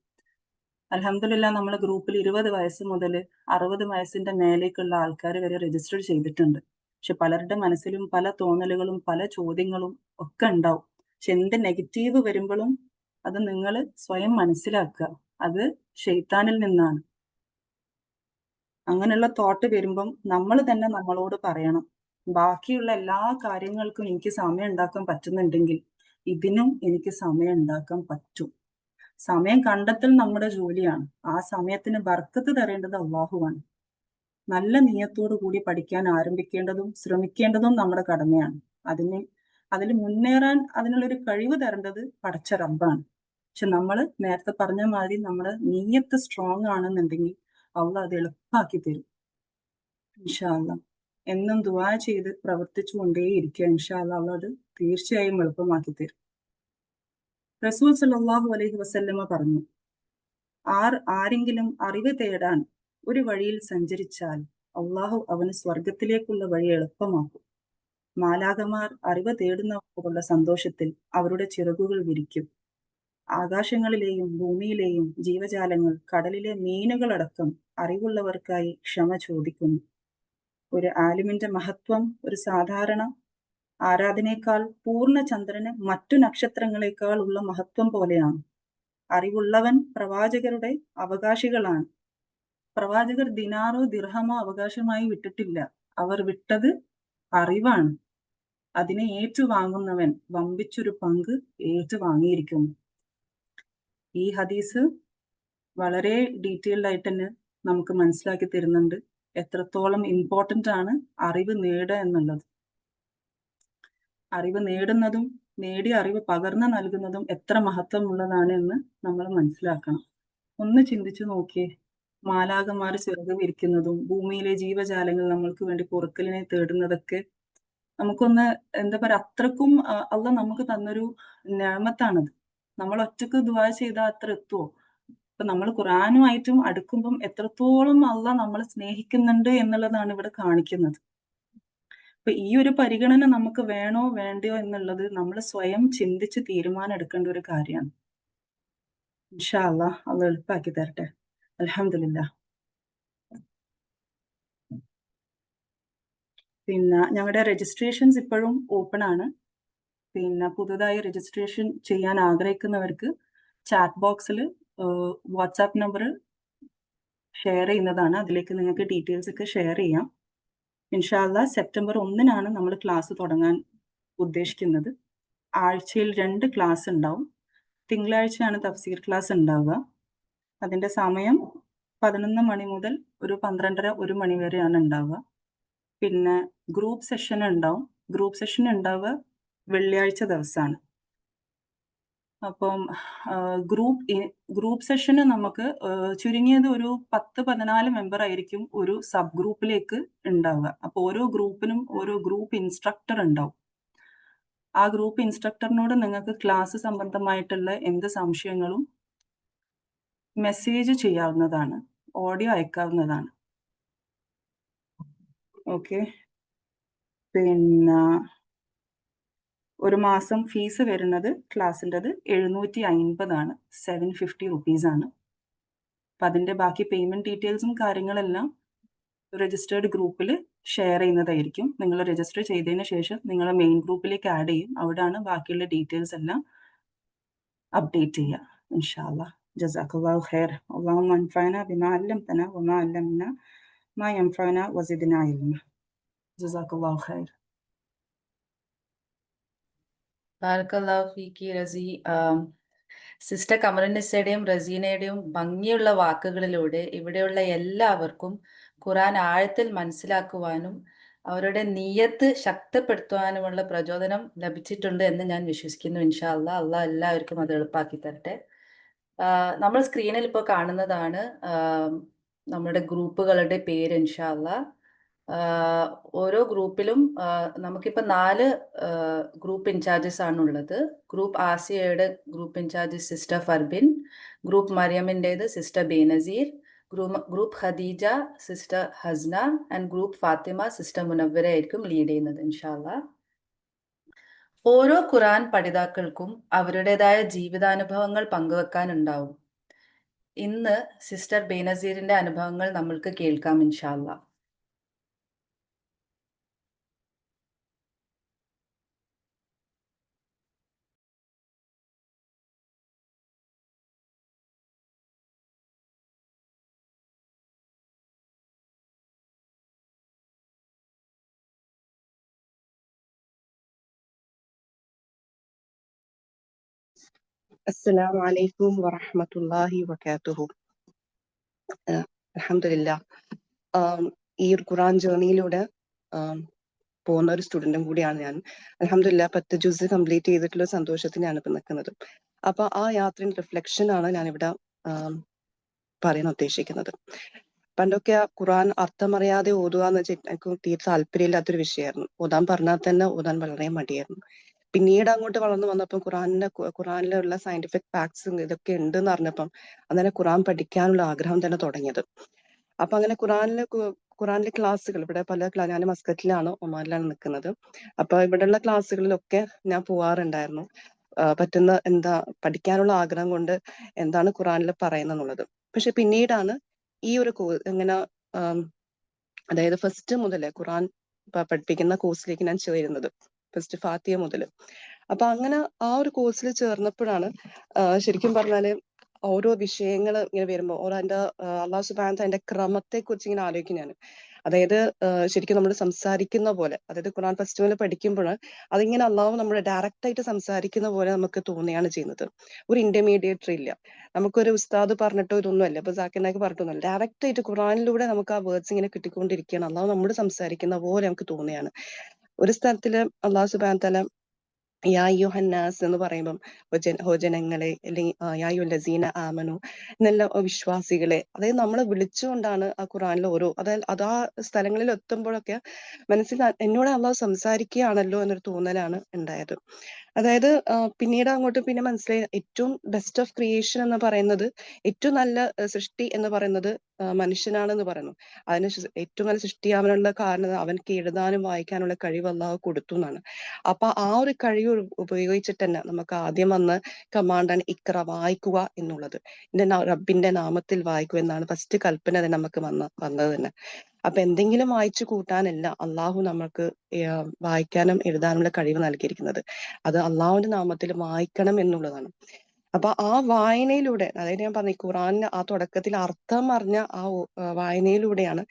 അൽഹംദുലില്ലാ നമ്മുടെ ഗ്രൂപ്പിൽ 20 വയസ്സ് മുതൽ 60 വയസ്സിന്റെ മേലേക്കുള്ള ആൾക്കാർ വരെ രജിസ്റ്റർ ചെയ്തിട്ടുണ്ട്. പക്ഷെ പലരുടെ മനസ്സിലും പല തോന്നലുകളും പല ചോദ്യങ്ങളും ഒക്കെ ഉണ്ടാവും. പക്ഷെ എന്ത് നെഗറ്റീവ് വരുമ്പോഴും അത് നിങ്ങൾ സ്വയം മനസ്സിലാക്കുക, അത് ശൈത്താനിൽ നിന്നാണ്. അങ്ങനെയുള്ള തോട്ട് വരുമ്പം നമ്മൾ തന്നെ നമ്മളോട് പറയണം, ബാക്കിയുള്ള എല്ലാ കാര്യങ്ങൾക്കും എനിക്ക് സമയം ഉണ്ടാക്കാൻ പറ്റുന്നുണ്ടെങ്കിൽ ഇതിനും എനിക്ക് സമയം ഉണ്ടാക്കാൻ പറ്റും. സമയം കണ്ടെത്തൽ നമ്മുടെ ജോലിയാണ്. ആ സമയത്തിന് ബർക്കത്ത് തരേണ്ടത് അള്ളാഹുവാണ്. നല്ല നിയത്തോടു കൂടി പഠിക്കാൻ ആരംഭിക്കേണ്ടതും ശ്രമിക്കേണ്ടതും നമ്മുടെ കടമയാണ്. അതിൽ മുന്നേറാൻ അതിനുള്ളൊരു കഴിവ് തരേണ്ടത് പടച്ച റബ്ബാണ്. പക്ഷെ നമ്മൾ നേരത്തെ പറഞ്ഞ മാതിരി നമ്മുടെ നീയത്ത് സ്ട്രോങ് ആണെന്നുണ്ടെങ്കിൽ അള്ളാഹ് അത് എളുപ്പമാക്കി തരും. ഇൻഷാ അല്ലാഹ് എന്നും ദുആ ചെയ്ത് പ്രവർത്തിച്ചു കൊണ്ടേയിരിക്കുക. ഇൻഷാ അല്ലാഹ് അള്ളാഹ് അത് തീർച്ചയായും എളുപ്പമാക്കി തരും. റസൂൽ സല്ലല്ലാഹു അലൈഹി വസല്ലമ പറഞ്ഞു, ആരെങ്കിലും അറിവ് തേടാൻ ഒരു വഴിയിൽ സഞ്ചരിച്ചാൽ അള്ളാഹു അവന് സ്വർഗത്തിലേക്കുള്ള വഴി എളുപ്പമാക്കും. മാലാഖമാർ അറിവ് തേടുന്നവർക്കുള്ള സന്തോഷത്തിൽ അവരുടെ ചിറകുകൾ വിരിക്കും. ആകാശങ്ങളിലെയും ഭൂമിയിലെയും ജീവജാലങ്ങൾ, കടലിലെ മീനുകളടക്കം അറിവുള്ളവർക്കായി ക്ഷമ ചോദിക്കുന്നു. ഒരു ആലിമിന്റെ മഹത്വം ഒരു സാധാരണ ആരാധനയേക്കാൾ പൂർണ്ണ ചന്ദ്രന് മറ്റു നക്ഷത്രങ്ങളെക്കാൾ ഉള്ള മഹത്വം പോലെയാണ്. അറിവുള്ളവൻ പ്രവാചകരുടെ അവകാശികളാണ്. പ്രവാചകർ ദിനാറോ ദിർഹമോ അവകാശമായി വിട്ടിട്ടില്ല, അവർ വിട്ടത് അറിവാണ്. അതിനെ ഏറ്റുവാങ്ങുന്നവൻ വമ്പിച്ചൊരു പങ്ക് ഏറ്റുവാങ്ങിയിരിക്കുന്നു. ഈ ഹദീസ് വളരെ ഡീറ്റെയിൽഡ് ആയിട്ട് തന്നെ നമുക്ക് മനസ്സിലാക്കി തരുന്നുണ്ട് എത്രത്തോളം ഇമ്പോർട്ടൻ്റ് ആണ് അറിവ് നേടുക എന്നുള്ളത്. അറിവ് നേടുന്നതും നേടിയ അറിവ് പകർന്നു നൽകുന്നതും എത്ര മഹത്വമുള്ളതാണ് എന്ന് നമ്മൾ മനസ്സിലാക്കണം. ഒന്ന് ചിന്തിച്ചു നോക്കിയേ, മാലാഖമാർ ചിറക് വിരിക്കുന്നതും ഭൂമിയിലെ ജീവജാലങ്ങൾ നമ്മൾക്ക് വേണ്ടി പൊറുക്കലിനെ തേടുന്നതൊക്കെ നമുക്കൊന്ന് എന്താ പറയുക, അത്രക്കും അള്ളാഹ് നമുക്ക് തന്നൊരു നിഅമത്താണത്. നമ്മൾ ഒറ്റക്ക് ദുആ ചെയ്താൽ അത്ര എത്തുമോ? ഇപ്പൊ നമ്മൾ ഖുർആനുമായിട്ടും അടുക്കുമ്പം എത്രത്തോളം അള്ളാഹ് നമ്മളെ സ്നേഹിക്കുന്നുണ്ട് എന്നുള്ളതാണ് ഇവിടെ കാണിക്കുന്നത്. അപ്പൊ ഈ ഒരു പരിഗണന നമുക്ക് വേണോ വേണ്ടയോ എന്നുള്ളത് നമ്മൾ സ്വയം ചിന്തിച്ച് തീരുമാനം എടുക്കേണ്ട ഒരു കാര്യമാണ്. ഇൻഷാ അല്ലാഹ് അള്ളാഹ് എളുപ്പമാക്കി തരട്ടെ. അൽഹംദുലില്ലാഹ്. പിന്നെ ഞങ്ങളുടെ രജിസ്ട്രേഷൻസ് ഇപ്പോഴും ഓപ്പൺ ആണ്. പിന്നെ പുതുതായി രജിസ്ട്രേഷൻ ചെയ്യാൻ ആഗ്രഹിക്കുന്നവർക്ക് ചാറ്റ് ബോക്സിൽ വാട്സാപ്പ് നമ്പർ ഷെയർ ചെയ്യുന്നതാണ്. അതിലേക്ക് നിങ്ങൾക്ക് ഡീറ്റെയിൽസ് ഒക്കെ ഷെയർ ചെയ്യാം. ഇൻഷാ അല്ലാഹ് സെപ്റ്റംബർ 1-നാണ് നമ്മൾ ക്ലാസ് തുടങ്ങാൻ ഉദ്ദേശിക്കുന്നത്. ആഴ്ചയിൽ 2 ക്ലാസ് ഉണ്ടാവും. തിങ്കളാഴ്ചയാണ് തഫ്സീർ ക്ലാസ് ഉണ്ടാവുക. അതിൻ്റെ സമയം 11 മണി മുതൽ ഒരു 12:30 1 മണി വരെയാണ് ഉണ്ടാവുക. പിന്നെ ഗ്രൂപ്പ് സെഷൻ ഉണ്ടാവും. ഗ്രൂപ്പ് സെഷൻ ഉണ്ടാവുക വെള്ളിയാഴ്ച ദിവസമാണ്. അപ്പം ഗ്രൂപ്പ് സെഷന് നമുക്ക് ചുരുങ്ങിയത് ഒരു 10-14 മെമ്പർ ആയിരിക്കും ഒരു സബ് ഗ്രൂപ്പിലേക്ക് ഉണ്ടാവുക. അപ്പോൾ ഓരോ ഗ്രൂപ്പിനും ഓരോ ഗ്രൂപ്പ് ഇൻസ്ട്രക്ടർ ഉണ്ടാവും. ആ ഗ്രൂപ്പ് ഇൻസ്ട്രക്ടറിനോട് നിങ്ങൾക്ക് ക്ലാസ് സംബന്ധമായിട്ടുള്ള എന്ത് സംശയങ്ങളും മെസ്സേജ് ചെയ്യാവുന്നതാണ്, ഓഡിയോ അയക്കാവുന്നതാണ്. ഓക്കെ. പിന്നെ ഒരു മാസം ഫീസ് വരുന്നത് ക്ലാസ്സിൻ്റെത് 750 ആണ്, 750 റുപ്പീസാണ്. അപ്പം അതിൻ്റെ ബാക്കി പേയ്മെൻറ്റ് ഡീറ്റെയിൽസും കാര്യങ്ങളെല്ലാം രജിസ്റ്റേർഡ് ഗ്രൂപ്പിൽ ഷെയർ ചെയ്യുന്നതായിരിക്കും. നിങ്ങൾ രജിസ്റ്റർ ചെയ്തതിന് ശേഷം നിങ്ങളെ മെയിൻ ഗ്രൂപ്പിലേക്ക് ആഡ് ചെയ്യും. അവിടെയാണ് ബാക്കിയുള്ള ഡീറ്റെയിൽസ് എല്ലാം അപ്ഡേറ്റ് ചെയ്യുക. ഇൻഷാ അല്ലാഹ്. ജസാക്കല്ലാഹു ഖൈർ. അല്ലാഹുമ്മ അൻഫഅനാ ബിമാ അല്ലംതനാ വമാ അല്ലംനാ മാ യൻഫഅനാ വസിദ്നാ ഇൽമ. ജസാക്കല്ലാഹു ഖൈർ. ബാറക്കല്ലാഹു ഫീക്കി റസി. സിസ്റ്റർ കമറുന്നിസയുടെയും റസീനയുടെയും ഭംഗിയുള്ള വാക്കുകളിലൂടെ ഇവിടെയുള്ള എല്ലാവർക്കും ഖുർആൻ ആഴത്തിൽ മനസ്സിലാക്കുവാനും അവരുടെ നിയ്യത്ത് ശക്തിപ്പെടുത്തുവാനുമുള്ള പ്രചോദനം ലഭിച്ചിട്ടുണ്ട് എന്ന് ഞാൻ വിശ്വസിക്കുന്നു. ഇൻഷാ അല്ലാഹ്. അള്ളാഹ് എല്ലാവർക്കും അത് എളുപ്പാക്കി തരട്ടെ. നമ്മൾ സ്ക്രീനിൽ ഇപ്പോൾ കാണുന്നതാണ് നമ്മുടെ ഗ്രൂപ്പുകളുടെ പേര്. ഇൻഷാ അല്ലാഹ്. ഓരോ ഗ്രൂപ്പിലും നമുക്കിപ്പോൾ 4 ഗ്രൂപ്പ് ഇൻചാർജസ് ആണുള്ളത്. ഗ്രൂപ്പ് ആസിയയുടെ group incharge sister Farbin, group മറിയമിൻ്റേത് sister Benazir, group Khadija sister Hasna and group Fathima sister Munavvara ആയിരിക്കും ലീഡ് ചെയ്യുന്നത്. ഇൻഷാ അല്ലാഹ്. ഓരോ ഖുർആൻ പഠിതാക്കൾക്കും അവരുടേതായ ജീവിതാനുഭവങ്ങൾ പങ്കുവെക്കാനുണ്ടാവും. ഇന്ന് സിസ്റ്റർ ബേനസീറിന്റെ അനുഭവങ്ങൾ നമ്മൾക്ക് കേൾക്കാം ഇൻഷാ അല്ലാഹ്. അസ്സലാമു അലൈക്കും വറഹ്മത്തുള്ളാഹി വബറകാതുഹു. അൽഹംദുലില്ലാഹ്. ഈ ഒരു ഖുർആൻ ജേർണിയിലൂടെ പോകുന്ന ഒരു സ്റ്റുഡന്റും കൂടിയാണ് ഞാൻ. അൽഹംദുലില്ലാഹ് 10 ജുസ് കംപ്ലീറ്റ് ചെയ്തിട്ടുള്ള സന്തോഷത്തിനാണ് ഇപ്പം നിൽക്കുന്നത്. അപ്പൊ ആ യാത്രയുടെ റിഫ്ലക്ഷൻ ആണ് ഞാനിവിടെ പറയാൻ ഉദ്ദേശിക്കുന്നത്. പണ്ടൊക്കെ ഖുർആൻ അർത്ഥമറിയാതെ ഓതുക എന്ന് വെച്ചാൽ എനിക്ക് തീരെ താല്പര്യമില്ലാത്തൊരു വിഷയമായിരുന്നു. ഓതാൻ പറഞ്ഞാൽ തന്നെ ഓതാൻ വളരെ മടിയായിരുന്നു. പിന്നീട് അങ്ങോട്ട് വളർന്നു വന്നപ്പോൾ ഖുറാനിലുള്ള സയന്റിഫിക് ഫാക്ട്സും ഇതൊക്കെ ഉണ്ടെന്ന് അറിഞ്ഞപ്പം അങ്ങനെ ഖുറാൻ പഠിക്കാനുള്ള ആഗ്രഹം തന്നെ തുടങ്ങിയത്. അപ്പൊ അങ്ങനെ ഖുറാനിലെ ക്ലാസ്സുകൾ ഇവിടെ ഞാൻ മസ്കറ്റിലാണ്, ഒമാനിലാണ് നിൽക്കുന്നത്. അപ്പൊ ഇവിടെയുള്ള ക്ലാസ്സുകളിലൊക്കെ ഞാൻ പോവാറുണ്ടായിരുന്നു. പറ്റുന്ന പഠിക്കാനുള്ള ആഗ്രഹം കൊണ്ട് എന്താണ് ഖുറാനിൽ പറയുന്നത്. പക്ഷെ പിന്നീടാണ് ഈ ഒരു ഇങ്ങനെ അതായത് ഫസ്റ്റ് മുതൽ ഖുറാൻ പഠിപ്പിക്കുന്ന കോഴ്സിലേക്ക് ഞാൻ ചേരുന്നത്, ഫസ്റ്റ് ഫാത്തിയ മുതൽ. അപ്പൊ അങ്ങനെ ആ ഒരു കോഴ്സിൽ ചേർന്നപ്പോഴാണ് ശരിക്കും പറഞ്ഞാല് ഓരോ വിഷയങ്ങൾ ഇങ്ങനെ വരുമ്പോൾ അതിന്റെ അള്ളാഹു സുബ്ഹാനഹു വ തആല അതിന്റെ ക്രമത്തെ കുറിച്ച് ഇങ്ങനെ ആലോചിക്കും ഞാൻ. അതായത് ശരിക്കും നമ്മൾ സംസാരിക്കുന്ന പോലെ, അതായത് ഖുർആൻ ഫെസ്റ്റിവൽ പഠിക്കുമ്പോൾ അതിങ്ങനെ അള്ളാഹു നമ്മൾ ഡയറക്റ്റ് ആയിട്ട് സംസാരിക്കുന്ന പോലെ നമുക്ക് തോന്നുകയാണ് ചെയ്യുന്നത്. ഒരു ഇന്റർമീഡിയറ്ററി ഇല്ല, നമുക്കൊരു ഉസ്താദ് പറഞ്ഞിട്ടോ ഇതൊന്നുമല്ല, ഇപ്പൊ സാക്കിനൊക്കെ പറഞ്ഞിട്ടൊന്നുമല്ല, ഡയറക്റ്റ് ആയിട്ട് ഖുർആനിലൂടെ നമുക്ക് ആ വേർഡ്സ് ഇങ്ങനെ കിട്ടിക്കൊണ്ടിരിക്കുകയാണ്. അള്ളാഹു നമ്മൾ സംസാരിക്കുന്ന പോലെ നമുക്ക് തോന്നുകയാണ്. ഒരു സ്ഥലത്തില് അള്ളാഹു സുബ്ഹാനഹു വ തആല യാ അയ്യുഹന്നാസ് എന്ന് പറയുമ്പം ജനങ്ങളെ, അല്ലെങ്കിൽ യാ അയ്യുഹല്ലസീന ആമനു എന്നുള്ള വിശ്വാസികളെ, അതായത് നമ്മളെ വിളിച്ചുകൊണ്ടാണ് ആ ഖുർആനിൽ അതായത് ആ സ്ഥലങ്ങളിൽ എത്തുമ്പോഴൊക്കെ മനസ്സിൽ എന്നോട് അള്ളാഹു സംസാരിക്കുകയാണല്ലോ എന്നൊരു തോന്നലാണ് ഉണ്ടായത്. അതായത് പിന്നീട് അങ്ങോട്ട് പിന്നെ മനസ്സിലായി ഏറ്റവും ബെസ്റ്റ് ഓഫ് ക്രിയേഷൻ എന്ന് പറയുന്നത്, ഏറ്റവും നല്ല സൃഷ്ടി എന്ന് പറയുന്നത് മനുഷ്യനാണെന്ന് പറയുന്നു. അതിന് ഏറ്റവും നല്ല സൃഷ്ടിയാവാനുള്ള കാരണം അവൻക്ക് എഴുതാനും വായിക്കാനുള്ള കഴിവ് അള്ളാഹു കൊടുത്തു എന്നാണ്. അപ്പൊ ആ ഒരു കഴിവ് ഉപയോഗിച്ചിട്ട് തന്നെ നമുക്ക് ആദ്യം വന്ന കമാൻഡാണ് ഇക്ര, വായിക്കുക എന്നുള്ളത്. റബ്ബിന്റെ നാമത്തിൽ വായിക്കുക എന്നാണ് ഫസ്റ്റ് കൽപ്പന തന്നെ നമുക്ക് വന്നത് തന്നെ. അപ്പൊ എന്തെങ്കിലും വായിച്ചു കൂട്ടാനല്ല അള്ളാഹു നമുക്ക് വായിക്കാനും എഴുതാനുള്ള കഴിവ് നൽകിയിരിക്കുന്നത്. അത് അള്ളാഹുവിന്റെ നാമത്തിൽ വായിക്കണം എന്നുള്ളതാണ്. അപ്പൊ ആ വായനയിലൂടെ, അതായത് ഞാൻ പറഞ്ഞു ഖുറാനിന് ആ തുടക്കത്തിൽ അർത്ഥം അറിഞ്ഞ ആ വായനയിലൂടെയാണ്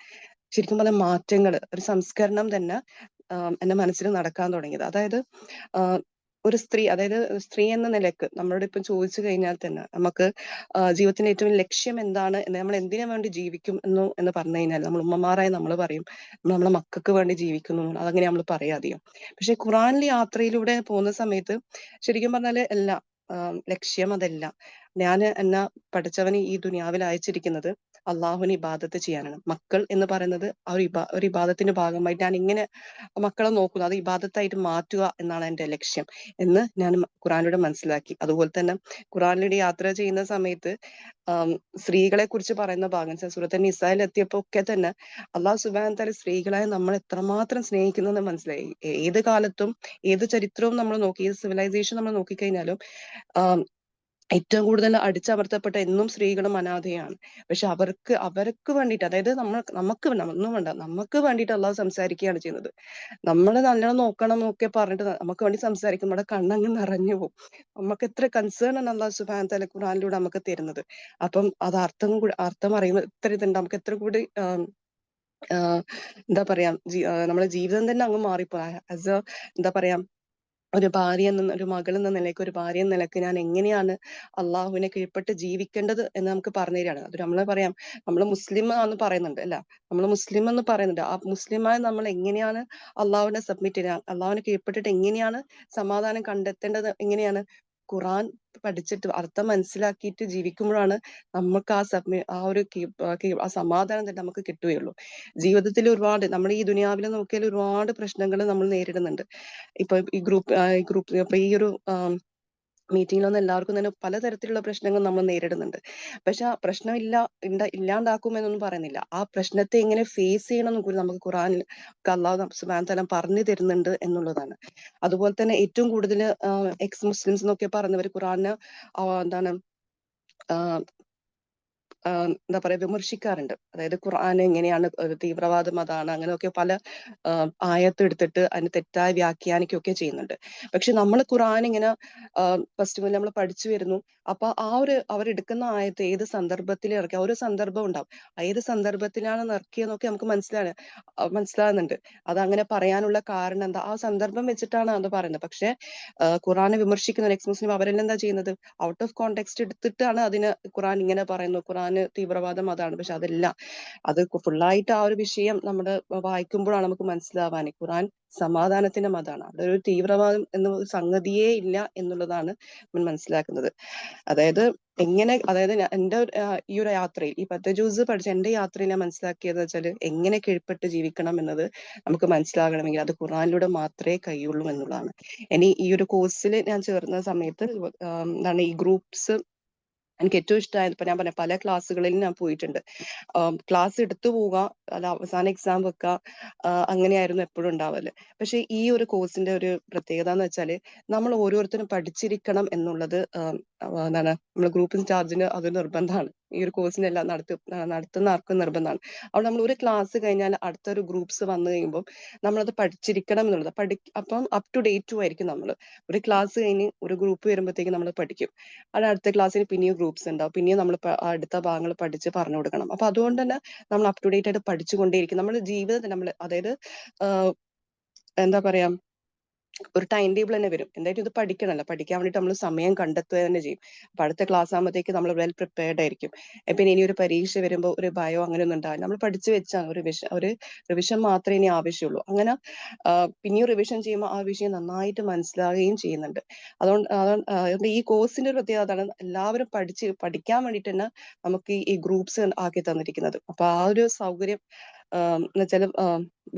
ശരിക്കും പറഞ്ഞ മാറ്റങ്ങൾ, ഒരു സംസ്കരണം തന്നെ എന്റെ മനസ്സിൽ നടക്കാൻ തുടങ്ങിയത്. അതായത് ഒരു സ്ത്രീ, അതായത് സ്ത്രീ എന്ന നിലക്ക് നമ്മളോട് ഇപ്പം ചോദിച്ചു കഴിഞ്ഞാൽ തന്നെ നമുക്ക് ജീവിതത്തിന്റെ ഏറ്റവും ലക്ഷ്യം എന്താണ്, നമ്മൾ എന്തിനു വേണ്ടി ജീവിക്കും എന്ന് പറഞ്ഞു കഴിഞ്ഞാൽ നമ്മൾ ഉമ്മമാരായി നമ്മൾ പറയും നമ്മളെ മക്കൾക്ക് വേണ്ടി ജീവിക്കുന്നു, അതങ്ങനെ നമ്മൾ പറയാതെയും. പക്ഷെ ഖുറാനിലെ യാത്രയിലൂടെ പോകുന്ന സമയത്ത് ശരിക്കും പറഞ്ഞാല് അല്ല, ലക്ഷ്യം അതല്ല. ഞാൻ എന്നെ പഠിച്ചവന് ഈ ദുനിയാവിൽ അയച്ചിരിക്കുന്നത് അള്ളാഹുവിന് ഇബാദത്ത് ചെയ്യാനാണ്. മക്കൾ എന്ന് പറയുന്നത് ആ ഒരു ഇബാദത്തിന്റെ ഭാഗമായിട്ട് ഞാൻ ഇങ്ങനെ മക്കളെ നോക്കുന്നു, അത് ഇബാദത്തായിട്ട് മാറ്റുക എന്നാണ് എന്റെ ലക്ഷ്യം എന്ന് ഞാൻ ഖുറാനിലൂടെ മനസ്സിലാക്കി. അതുപോലെ തന്നെ ഖുറാനിലൂടെ യാത്ര ചെയ്യുന്ന സമയത്ത് സ്ത്രീകളെ കുറിച്ച് പറയുന്ന ഭാഗം സൂറത്ത് നിസായിൽ എത്തിയപ്പോ ഒക്കെ തന്നെ അള്ളാഹു സുബ്ഹാനഹു വ തആല സ്ത്രീകളെ നമ്മൾ എത്രമാത്രം സ്നേഹിക്കുന്നു എന്ന് മനസ്സിലായി. ഏത് കാലത്തും ഏത് ചരിത്രവും നമ്മൾ നോക്കി, ഏത് സിവിലൈസേഷൻ നമ്മൾ നോക്കിക്കഴിഞ്ഞാലും ഏറ്റവും കൂടുതൽ അടിച്ചമർത്തപ്പെട്ട എന്നും സ്ത്രീകളും അനാഥയാണ്. പക്ഷെ അവർക്ക് വേണ്ടിയിട്ട്, അതായത് നമുക്ക് ഒന്നും വേണ്ട, നമുക്ക് വേണ്ടിയിട്ട് അള്ളാഹു സംസാരിക്കുകയാണ് ചെയ്യുന്നത്. നമ്മൾ നല്ലോണം നോക്കണം എന്നൊക്കെ പറഞ്ഞിട്ട് നമുക്ക് വേണ്ടി സംസാരിക്കും, നമ്മുടെ കണ്ണങ്ങ് നിറഞ്ഞു പോകും. നമുക്ക് എത്ര കൺസേൺ ആണ് അള്ളാഹു സുബ്ഹാനഹു വ തആല ഖുർആനിലൂടെ നമുക്ക് തരുന്നത്. അപ്പം അത് അർത്ഥം അറിയുമ്പോൾ എത്ര ഇതുണ്ട്, നമുക്ക് എത്ര കൂടി എന്താ പറയാ, നമ്മുടെ ജീവിതം തന്നെ അങ്ങ് മാറിപ്പോ. ആസ് എ എന്താ പറയാ, ഒരു ഭാര്യ ഒരു മകൾ എന്ന നിലയ്ക്ക്, ഒരു ഭാര്യ എന്ന നിലയ്ക്ക് ഞാൻ എങ്ങനെയാണ് അള്ളാഹുവിനെ കീഴ്പ്പെട്ട് ജീവിക്കേണ്ടത് എന്ന് നമുക്ക് പറഞ്ഞു തരികയാണ്. അത് നമ്മൾ പറയാം, നമ്മൾ മുസ്ലിം എന്ന് പറയുന്നുണ്ട് അല്ല, നമ്മൾ മുസ്ലിം എന്ന് പറയുന്നുണ്ട്. ആ മുസ്ലിമായി നമ്മൾ എങ്ങനെയാണ് അള്ളാഹുവിനെ സബ്മിറ്റ് ചെയ്യുക, അള്ളാഹുവിനെ കീഴ്പ്പെട്ടിട്ട് എങ്ങനെയാണ് സമാധാനം കണ്ടെത്തേണ്ടത്, എങ്ങനെയാണ് ഖുറാൻ പഠിച്ചിട്ട് അർത്ഥം മനസ്സിലാക്കിയിട്ട് ജീവിക്കുമ്പോഴാണ് നമുക്ക് ആ സമാധാനം തന്നെ നമുക്ക് കിട്ടുകയുള്ളൂ. ജീവിതത്തിൽ ഒരുപാട്, നമ്മൾ ഈ ദുനിയാവിൽ നോക്കിയാൽ ഒരുപാട് പ്രശ്നങ്ങൾ നമ്മൾ നേരിടുന്നുണ്ട്. ഇപ്പൊ ഈ ഗ്രൂപ്പ് ഇപ്പൊ ഈ ഒരു മീറ്റിങ്ങിലൊന്നും എല്ലാവർക്കും തന്നെ പലതരത്തിലുള്ള പ്രശ്നങ്ങൾ നമ്മൾ നേരിടുന്നുണ്ട്. പക്ഷെ ആ പ്രശ്നം ഇല്ലാണ്ടാക്കുമെന്നൊന്നും പറയുന്നില്ല. ആ പ്രശ്നത്തെ എങ്ങനെ ഫേസ് ചെയ്യണം എന്ന് കൂടി നമുക്ക് ഖുറാനിൽ അല്ലാഹു സുബ്ഹാനഹു വ തആല പറഞ്ഞു തരുന്നുണ്ട് എന്നുള്ളതാണ്. അതുപോലെ തന്നെ ഏറ്റവും കൂടുതൽ എക്സ് മുസ്ലിംസ് എന്നൊക്കെ പറയുന്നവർ ഖുറാനെ എന്താണ് എന്താ പറയാ വിമർശിക്കാറുണ്ട്. അതായത് ഖുർആൻ എങ്ങനെയാണ് ഒരു തീവ്രവാദ മതമാണ്, അങ്ങനെയൊക്കെ പല ആയത്ത് എടുത്തിട്ട് അതിന് തെറ്റായി വ്യാഖ്യാനിക്കുകയൊക്കെ ചെയ്യുന്നുണ്ട്. പക്ഷെ നമ്മൾ ഖുർആൻ ഇങ്ങനെ ഫസ്റ്റ് മുതൽ നമ്മൾ പഠിച്ചു വരുന്നു. അപ്പൊ അവരെടുക്കുന്ന ആയത്ത് ഏത് സന്ദർഭത്തിൽ ഇറക്കി, ഒരു സന്ദർഭം ഉണ്ടാവും, ഏത് സന്ദർഭത്തിലാണ് ഇറക്കിയെന്നൊക്കെ നമുക്ക് മനസ്സിലാകുന്നുണ്ട്. അത് അങ്ങനെ പറയാനുള്ള കാരണം എന്താ, ആ സന്ദർഭം വെച്ചിട്ടാണ് അത് പറയുന്നത്. പക്ഷെ ഖുർആനെ വിമർശിക്കുന്ന എക്സ് മുസ്ലിം അവരെല്ലാം എന്താ ചെയ്യുന്നത്, ഔട്ട് ഓഫ് കോണ്ടെക്സ്റ്റ് എടുത്തിട്ടാണ് അതിന് ഖുർആൻ ഇങ്ങനെ പറയുന്നു, ഖുർആന് തീവ്രവാദം അതാണ്. പക്ഷെ അതല്ല, അത് ഫുള്ളായിട്ട് ആ ഒരു വിഷയം നമ്മുടെ വായിക്കുമ്പോഴാണ് നമുക്ക് മനസ്സിലാവാൻ ഖുർആൻ സമാധാനത്തിന്റെ മതമാണ്, അതൊരു തീവ്രവാദം എന്ന സംഗതിയേ ഇല്ല എന്നുള്ളതാണ് നമ്മൾ മനസ്സിലാക്കുന്നത്. അതായത് അതായത് എന്റെ ഈ ഒരു യാത്രയിൽ, ഈ 10 ജൂസ് പഠിച്ച എന്റെ യാത്രയിൽ ഞാൻ മനസ്സിലാക്കിയത് വെച്ചാല് എങ്ങനെ കീഴ്പ്പെട്ട് ജീവിക്കണം എന്നത് നമുക്ക് മനസ്സിലാകണമെങ്കിൽ അത് ഖുർആനിലൂടെ മാത്രമേ കഴിയുള്ളൂ എന്നുള്ളതാണ്. ഇനി ഈ ഒരു കോഴ്സിൽ ഞാൻ ചേർന്ന സമയത്ത് എന്താണ് ഈ ഗ്രൂപ്പ്സ് എനിക്ക് ഏറ്റവും ഇഷ്ടമായത്, ഇപ്പൊ ഞാൻ പറഞ്ഞ പല ക്ലാസ്സുകളിലും ഞാൻ പോയിട്ടുണ്ട്. ക്ലാസ് എടുത്തു പോവുക, അല്ല അവസാന എക്സാം വെക്കുക, അങ്ങനെയായിരുന്നു എപ്പോഴും ഉണ്ടാവല്. പക്ഷെ ഈ ഒരു കോഴ്സിന്റെ ഒരു പ്രത്യേകത എന്ന് വെച്ചാല് നമ്മൾ ഓരോരുത്തരും പഠിച്ചിരിക്കണം എന്നുള്ളത് എന്താണ് നമ്മൾ ഗ്രൂപ്പ് ചാർജിന് അത് നിർബന്ധമാണ്. ഈ ഒരു കോഴ്സിനെല്ലാം നടത്തുന്ന ആർക്കും നിർബന്ധമാണ്. അവിടെ നമ്മൾ ഒരു ക്ലാസ് കഴിഞ്ഞാൽ അടുത്തൊരു ഗ്രൂപ്പ്സ് വന്നു കഴിയുമ്പോൾ നമ്മളത് പഠിച്ചിരിക്കണം എന്നുള്ളത് അപ്പം അപ് ടു ഡേറ്റും ആയിരിക്കും. നമ്മൾ ഒരു ക്ലാസ് കഴിഞ്ഞ് ഒരു ഗ്രൂപ്പ് വരുമ്പോഴത്തേക്ക് നമ്മൾ പഠിക്കും, അത് അടുത്ത ക്ലാസ്സിന് പിന്നെയും ഗ്രൂപ്പ്സ് ഉണ്ടാവും, പിന്നെയും നമ്മൾ അടുത്ത ഭാഗങ്ങൾ പഠിച്ച് പറഞ്ഞു കൊടുക്കണം. അപ്പൊ അതുകൊണ്ട് തന്നെ നമ്മൾ അപ് ടു ഡേറ്റ് ആയിട്ട് പഠിച്ചുകൊണ്ടേയിരിക്കും. നമ്മുടെ ജീവിതത്തിൽ നമ്മൾ അതായത് എന്താ പറയാ, ഒരു ടൈം ടേബിൾ തന്നെ വരും, എന്തായാലും ഇത് പഠിക്കണമല്ലോ, പഠിക്കാൻ വേണ്ടിയിട്ട് നമ്മൾ സമയം കണ്ടെത്തുക തന്നെ ചെയ്യും. അപ്പൊ അടുത്ത ക്ലാസ് ആകുമ്പോഴത്തേക്ക് നമ്മൾ വെൽ പ്രിപ്പയർഡ് ആയിരിക്കും. പിന്നെ ഇനി ഒരു പരീക്ഷ വരുമ്പോൾ ഒരു ഭയം അങ്ങനെയൊന്നും ഉണ്ടാവില്ല, നമ്മൾ പഠിച്ചു വെച്ചാൽ ഒരു റിവിഷൻ മാത്രമേ ഇനി ആവശ്യമുള്ളൂ. അങ്ങനെ പിന്നെയും റിവിഷൻ ചെയ്യുമ്പോൾ ആ വിഷയം നന്നായിട്ട് മനസ്സിലാവുകയും ചെയ്യുന്നുണ്ട്. അതുകൊണ്ട് ഈ കോഴ്സിന്റെ ഒരു പ്രത്യേകത അതാണ്, എല്ലാവരും പഠിക്കാൻ വേണ്ടിയിട്ട് തന്നെ നമുക്ക് ഈ ഗ്രൂപ്പ്സ് ആക്കി തന്നിരിക്കുന്നത്. അപ്പൊ ആ ഒരു സൗകര്യം എന്ന് വെച്ചാൽ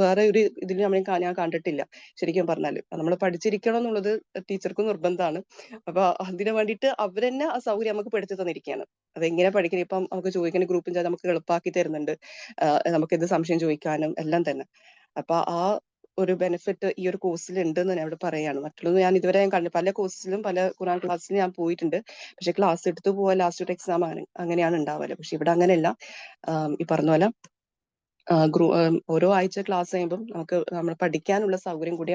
വേറെ ഒരു ഇതിൽ ഞാൻ കണ്ടിട്ടില്ല. ശരിക്കും പറഞ്ഞാല് നമ്മൾ പഠിച്ചിരിക്കണം എന്നുള്ളത് ടീച്ചർക്കും നിർബന്ധമാണ്. അപ്പൊ അതിനു വേണ്ടിയിട്ട് അവരെന്നെ ആ സൗകര്യം നമുക്ക് പഠിച്ചു തന്നിരിക്കുകയാണ്. അതെങ്ങനെ പഠിക്കണം, ഇപ്പം നമുക്ക് ചോദിക്കുന്ന ഗ്രൂപ്പിൽ നമുക്ക് എളുപ്പമാക്കി തരുന്നുണ്ട്, നമുക്ക് എന്ത് സംശയം ചോദിക്കാനും എല്ലാം തന്നെ. അപ്പൊ ആ ഒരു ബെനിഫിറ്റ് ഈ ഒരു കോഴ്സിൽ ഉണ്ടെന്ന് ഞാൻ ഇവിടെ പറയാണ്. മറ്റുള്ളത് ഞാൻ ഇതുവരെ കണ്ടു, പല കോഴ്സിലും പല ഖുർആൻ ക്ലാസ്സിലും ഞാൻ പോയിട്ടുണ്ട്. പക്ഷെ ക്ലാസ് എടുത്തു പോവാൻ ലാസ്റ്റ് ഒരു എക്സാം അങ്ങനെയാണ് ഉണ്ടാവല്. പക്ഷെ ഇവിടെ അങ്ങനെയല്ല. ഈ പറഞ്ഞ പോലെ ഓരോ ആഴ്ച ക്ലാസ് കഴിയുമ്പം നമ്മൾ പഠിക്കാനുള്ള സൗകര്യം കൂടി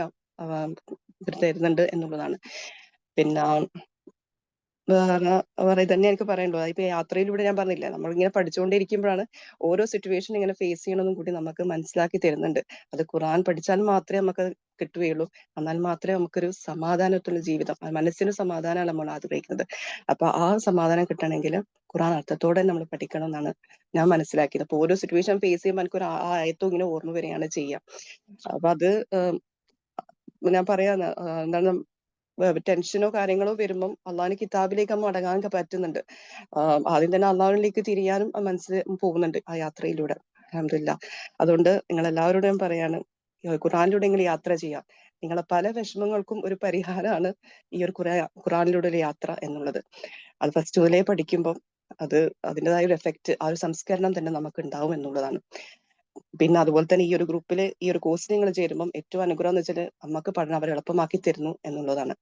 ഇവർ തരുന്നുണ്ട് എന്നുള്ളതാണ്. പിന്നെ വേറെ ഇതന്നെ എനിക്ക് പറയാനുള്ളത്. ഇപ്പൊ യാത്രയിലൂടെ ഞാൻ പറഞ്ഞില്ല, നമ്മളിങ്ങനെ പഠിച്ചുകൊണ്ടിരിക്കുമ്പോഴാണ് ഓരോ സിറ്റുവേഷൻ ഇങ്ങനെ ഫേസ് ചെയ്യണമെന്നും കൂടി നമുക്ക് മനസ്സിലാക്കി തരുന്നുണ്ട്. അത് ഖുർആൻ പഠിച്ചാൽ മാത്രമേ നമുക്ക് കിട്ടുകയുള്ളൂ. എന്നാൽ മാത്രമേ നമുക്കൊരു സമാധാനത്തുള്ള ജീവിതം, മനസ്സിന് സമാധാനമാണ് നമ്മൾ ആഗ്രഹിക്കുന്നത്. അപ്പൊ ആ സമാധാനം കിട്ടണമെങ്കിൽ ഖുർആൻ അർത്ഥത്തോടെ നമ്മൾ പഠിക്കണം എന്നാണ് ഞാൻ മനസ്സിലാക്കിയത്. അപ്പൊ ഓരോ സിറ്റുവേഷൻ ഫേസ് ചെയ്യുമ്പോൾ എനിക്കൊരു ആയത്തും ഇങ്ങനെ ഓർമ്മ വരികയാണ് ചെയ്യുക. അപ്പൊ അത് ഞാൻ പറയാന്ന് എന്താണ്, ടെൻഷനോ കാര്യങ്ങളോ വരുമ്പം അള്ളാഹിന്റെ കിതാബിലേക്ക് നമ്മൾ മടങ്ങാൻ പറ്റുന്നുണ്ട്. ആദ്യം തന്നെ അള്ളാഹുവിലേക്ക് തിരിയാനും മനസ്സിൽ പോകുന്നുണ്ട് ആ യാത്രയിലൂടെ. അൽഹംദുലില്ലാ. അതുകൊണ്ട് നിങ്ങൾ എല്ലാവരോടും ഞാൻ പറയാണ്, ഖുറാനിലൂടെ നിങ്ങൾ യാത്ര ചെയ്യാം. നിങ്ങളെ പല വിഷമങ്ങൾക്കും ഒരു പരിഹാരമാണ് ഈ ഒരു ഖുറാനിലൂടെ ഒരു യാത്ര എന്നുള്ളത്. അത് ഫസ്റ്റ് മുതലേ പഠിക്കുമ്പോൾ അത് അതിൻ്റെതായ ഒരു എഫക്റ്റ്, ആ ഒരു സംസ്കരണം തന്നെ നമുക്ക് ഉണ്ടാവും എന്നുള്ളതാണ്. പിന്നെ അതുപോലെ തന്നെ ഈ ഒരു ഗ്രൂപ്പിൽ ഈ ഒരു കോഴ്സിൽ നിങ്ങൾ ചേരുമ്പോൾ ഏറ്റവും അനുഗ്രഹം എന്ന് വെച്ചാൽ നമുക്ക് പഠനം അവർ എളുപ്പമാക്കി തരുന്നു എന്നുള്ളതാണ്.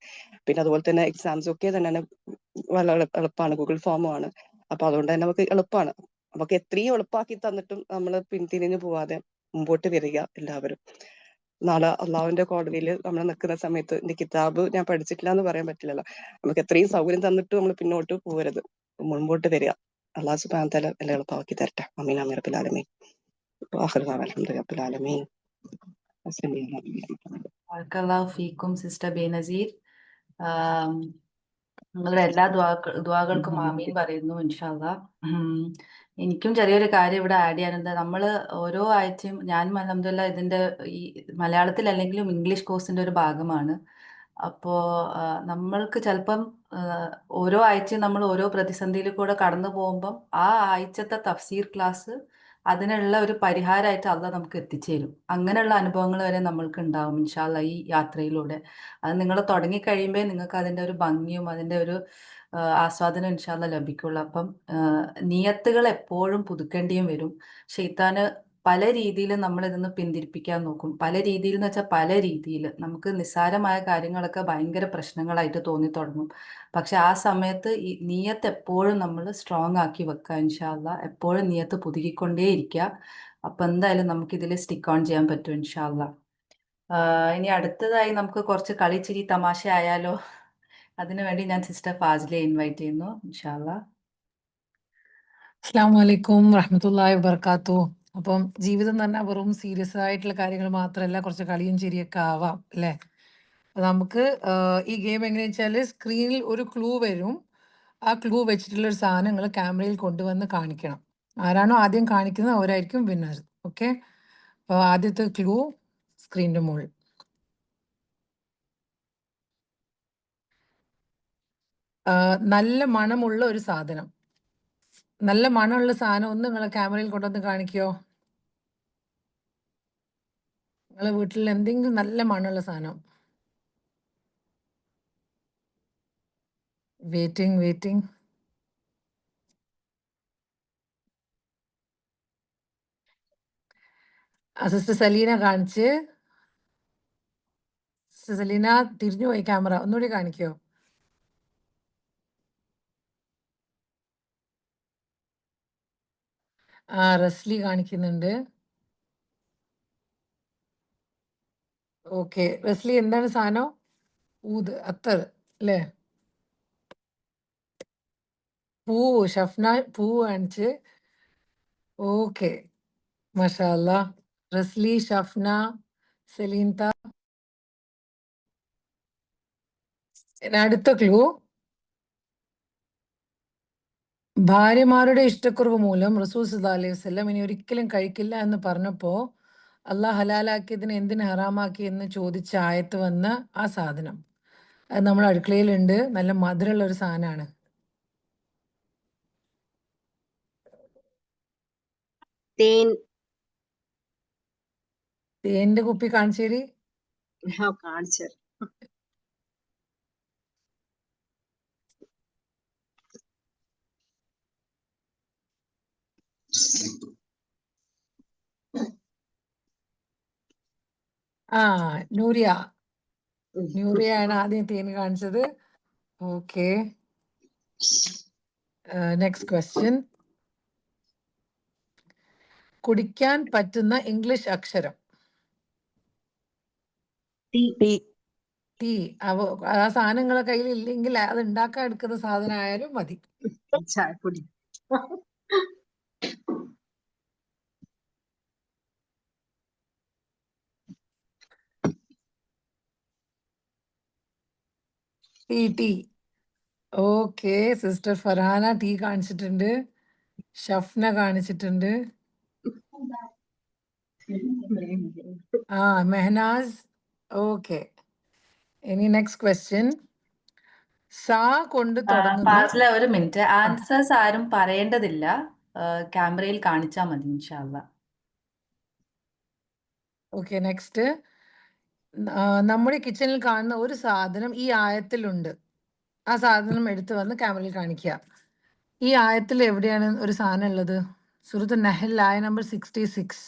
പിന്നെ അതുപോലെ തന്നെ എക്സാംസ് ഒക്കെ തന്നെ വളരെ എളുപ്പമാണ്, ഗൂഗിൾ ഫോമാണ്. അപ്പൊ അതുകൊണ്ട് തന്നെ നമുക്ക് എളുപ്പമാണ്. നമുക്ക് എത്രയും എളുപ്പമാക്കി തന്നിട്ടും നമ്മൾ പിന്തിരിഞ്ഞു പോവാതെ മുമ്പോട്ട് വരിക എല്ലാവരും. നാളെ അള്ളാഹുവിന്റെ കോടതിയിൽ നമ്മൾ നിൽക്കുന്ന സമയത്ത് എന്റെ കിതാബ് ഞാൻ പഠിച്ചിട്ടില്ല എന്ന് പറയാൻ പറ്റില്ലല്ലോ. നമുക്ക് എത്രയും സൗകര്യം തന്നിട്ട് നമ്മൾ പിന്നോട്ട് പോകരുത്, മുൻപോട്ട് വരിക. അള്ളാഹു സുബ്ഹാനഹു വ തആല എല്ലാം എളുപ്പമാക്കി തരട്ടെ. ആമീൻ ആമീൻ റബ്ബിൽ ആലമീൻ. ആഖിറു ദഅവാന അൽഹംദുലില്ലാഹി റബ്ബിൽ ആലമീൻ. ബാറക്കല്ലാഹു ഫീക്കും സിസ്റ്റർ ബേനസീർ. നിങ്ങളുടെ എല്ലാ ദ്വാകൾക്കും ആമീൻ പറയുന്നു ഇൻഷാ അല്ലാ. എനിക്കും ചെറിയൊരു കാര്യം ഇവിടെ ആഡ് ചെയ്യാനുണ്ട്. നമ്മൾ ഓരോ ആഴ്ചയും, ഞാനും അൽഹംദുലില്ലാ ഇതിന്റെ ഈ മലയാളത്തിൽ അല്ലെങ്കിലും ഇംഗ്ലീഷ് കോഴ്സിന്റെ ഒരു ഭാഗമാണ്. അപ്പോൾ നമ്മൾക്ക് ചിലപ്പം ഓരോ ആഴ്ചയും നമ്മൾ ഓരോ പ്രതിസന്ധിയിൽ കൂടെ കടന്നു പോകുമ്പം ആ ആഴ്ചത്തെ തഫ്സീർ ക്ലാസ് അതിനുള്ള ഒരു പരിഹാരമായിട്ട് അള്ളാഹ് നമുക്ക് എത്തിച്ചേരും. അങ്ങനെയുള്ള അനുഭവങ്ങൾ വരെ നമ്മൾക്ക് ഉണ്ടാവും ഇൻഷാ അല്ലാ ഈ യാത്രയിലൂടെ. അത് നിങ്ങൾ തുടങ്ങിക്കഴിയുമ്പോൾ നിങ്ങൾക്ക് അതിൻ്റെ ഒരു ഭംഗിയും അതിൻ്റെ ഒരു ആസ്വാദനം ഇൻഷാ അല്ലാ ലഭിക്കുള്ളൂ. അപ്പം നിയത്തുകൾ എപ്പോഴും പുതുക്കേണ്ടിയും വരും. ശൈത്താന് പല രീതിയിൽ നമ്മളിതൊന്ന് പിന്തിരിപ്പിക്കാൻ നോക്കും. പല രീതിയിൽ എന്ന് വെച്ചാൽ പല രീതിയിൽ. നമുക്ക് നിസ്സാരമായ കാര്യങ്ങളൊക്കെ ഭയങ്കര പ്രശ്നങ്ങളായിട്ട് തോന്നി തുടങ്ങും. പക്ഷെ ആ സമയത്ത് ഈ നിയത്ത് എപ്പോഴും നമ്മൾ സ്ട്രോങ് ആക്കി വെക്കുക ഇൻഷാ അല്ലാ. എപ്പോഴും നിയത്ത് പുതുക്കിക്കൊണ്ടേ ഇരിക്കുക. അപ്പം എന്തായാലും നമുക്കിതിൽ സ്റ്റിക്ക് ഓൺ ചെയ്യാൻ പറ്റും ഇൻഷാ അല്ലാ. ഇനി അടുത്തതായി നമുക്ക് കുറച്ച് കളി ചിരി തമാശ ആയാലോ? അതിനുവേണ്ടി ഞാൻ സിസ്റ്റർ ഫാസിലെ ഇൻവൈറ്റ് ചെയ്യുന്നു ഇൻഷാ അല്ലാ. അസ്സലാമു അലൈക്കും റഹ്മത്തുള്ളാഹി വബർക്കാത്തു. അപ്പം ജീവിതം എന്ന് പറഞ്ഞാൽ വെറും സീരിയസ് ആയിട്ടുള്ള കാര്യങ്ങൾ മാത്രമല്ല, കുറച്ച് കളിയും ചിരിയൊക്കെ ആവാം അല്ലേ? അപ്പൊ നമുക്ക് ഈ ഗെയിം എങ്ങനെയാ വെച്ചാൽ, സ്ക്രീനിൽ ഒരു ക്ലൂ വരും. ആ ക്ലൂ വെച്ചിട്ടുള്ള ഒരു സാധനം നിങ്ങൾ ക്യാമറയിൽ കൊണ്ടുവന്ന് കാണിക്കണം. ആരാണോ ആദ്യം കാണിക്കുന്നത് അവരായിരിക്കും വിന്നർ. ഓക്കെ, അപ്പോൾ ആദ്യത്തെ ക്ലൂ സ്ക്രീനിന്റെ മുകളിൽ. നല്ല മണമുള്ള ഒരു സാധനം. നല്ല മണമുള്ള സാധനം ഒന്ന് നിങ്ങളെ ക്യാമറയിൽ കൊണ്ടുവന്ന് കാണിക്കോ? നിങ്ങളെ വീട്ടിൽ എന്തെങ്കിലും നല്ല മണമുള്ള സാധനം. വെയിറ്റിംഗ്. സിസ്റ്റർ സലീന കാണിച്ച്. സിസ്റ്റർ സലീന തിരിഞ്ഞു പോയി ക്യാമറ, ഒന്നുകൂടി കാണിക്കോ? റസ്ലി കാണിക്കുന്നുണ്ട്. ഓക്കെ, റസ്ലി എന്താണ് സാധനം? ഊത്, അത്തർ അല്ലേ? ഷഫ്ന പൂ കാണിച്ച്. ഓക്കെ, മാഷാ അല്ലാ. റസ്ലി, ഷഫ്ന, സെലീൻത. അടുത്ത ക്ലൂ, ഭാര്യമാരുടെ ഇഷ്ടക്കുറവ് മൂലം റസൂൽ സല്ലല്ലാഹു അലൈഹി വസല്ലം ഇനി ഒരിക്കലും കഴിക്കില്ല എന്ന് പറഞ്ഞപ്പോൾ അള്ളാഹ് ഹലാലാക്കിയതിനെ എന്തിന് ഹറാമാക്കി എന്ന് ചോദിച്ച ആയത്ത് വന്ന ആ സാധനം. അത് നമ്മുടെ അടുക്കളയിലുണ്ട്. നല്ല മധുരമുള്ള ഒരു സാധനമാണ്. തേന്റെ കുപ്പി കാണിച്ചേരി. കാണിച്ചു. നൂറിയാണ് ആദ്യം തേൻ കാണിച്ചത്. Okay, next question. കുടിക്കാൻ പറ്റുന്ന ഇംഗ്ലീഷ് അക്ഷരം. ടി. ടീ ആ സാധനങ്ങളെ കയ്യിൽ ഇല്ലെങ്കിൽ അത് ഉണ്ടാക്കാൻ എടുക്കുന്ന സാധനം ആയാലും മതി. ചായപ്പൊടി. Tea. Okay, sister Farhana tea കാണിച്ചിട്ടുണ്ട്, ഷഫ്ന കാണിച്ചിട്ടുണ്ട്, മെഹനാസ്. ഓക്കെ, ഇനി നെക്സ്റ്റ് ക്വസ്റ്റ്യൻ. സാ കൊണ്ട് തുടങ്ങുന്ന ഫാസില ഒരു മിനിറ്റ്, ആൻസേഴ്സ് ആരും പറയേണ്ടതില്ല, ക്യാമറയിൽ കാണിച്ചാൽ മതി ഇൻഷാല്ല. Okay, next. നമ്മുടെ കിച്ചണിൽ കാണുന്ന ഒരു സാധനം ഈ ആയത്തിലുണ്ട്. ആ സാധനം എടുത്തു വന്ന് ക്യാമറയിൽ കാണിക്കുക. ഈ ആയത്തിൽ എവിടെയാണ് ഒരു സാധനം ഉള്ളത്? സൂറത്ത് നഹൽ ആയ നമ്പർ 66.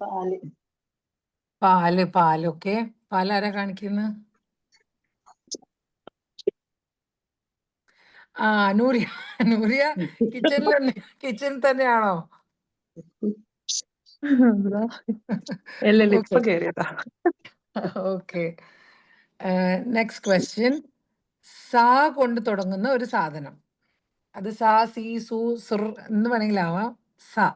പാല്. പാല്. ഓക്കെ, പാൽ ആരാ കാണിക്കുന്നത്? നൂറിയ. നൂറിയ കിച്ചണിൽ തന്നെയാണോ? ഇപ്പൊ കേറിയതാ. Okay, next question. സാ കൊണ്ട് തുടങ്ങുന്ന ഒരു സാധനം. അത് സാ, സി, സു, സുർ എന്ന് വേണമെങ്കിലാവാം. സാ.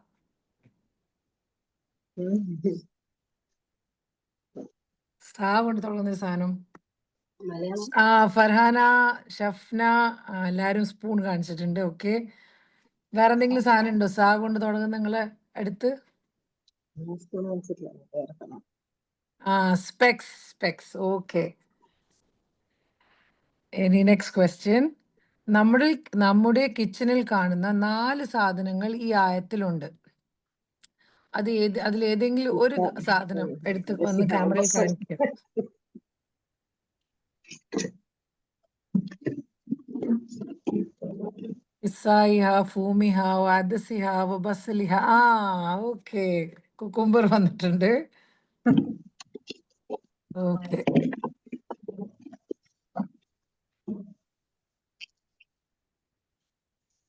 സാ കൊണ്ട് തുടങ്ങുന്ന ഒരു സാധനം. മലയാളം. ഫർഹാന, ഷഫ്ന എല്ലാരും സ്പൂൺ കാണിച്ചിട്ടുണ്ട്. ഓക്കെ, വേറെ എന്തെങ്കിലും സാധനം ഉണ്ടോ സാ കൊണ്ട് തുടങ്ങുന്ന നിങ്ങളെ അടുത്ത്? സ്പൂൺ മനസ്സിലായി. വേറെ സ്പെക്സ്. ഓക്കെ, ഇനി നെക്സ്റ്റ് ക്വസ്റ്റ്യൻ. നമ്മുടെ കിച്ചണിൽ കാണുന്ന 4 സാധനങ്ങൾ ഈ ആയത്തിലുണ്ട്. അതിലേതെങ്കിലും ഒരു സാധനം എടുത്ത് വന്ന് ക്യാമറയിൽ കാണിക്കുക. ഇസായിഹ, ഫൂമിഹ, വഅദസിഹ, വബസലിഹ. ഓക്കെ, കുക്കുംബർ വന്നിട്ടുണ്ട്.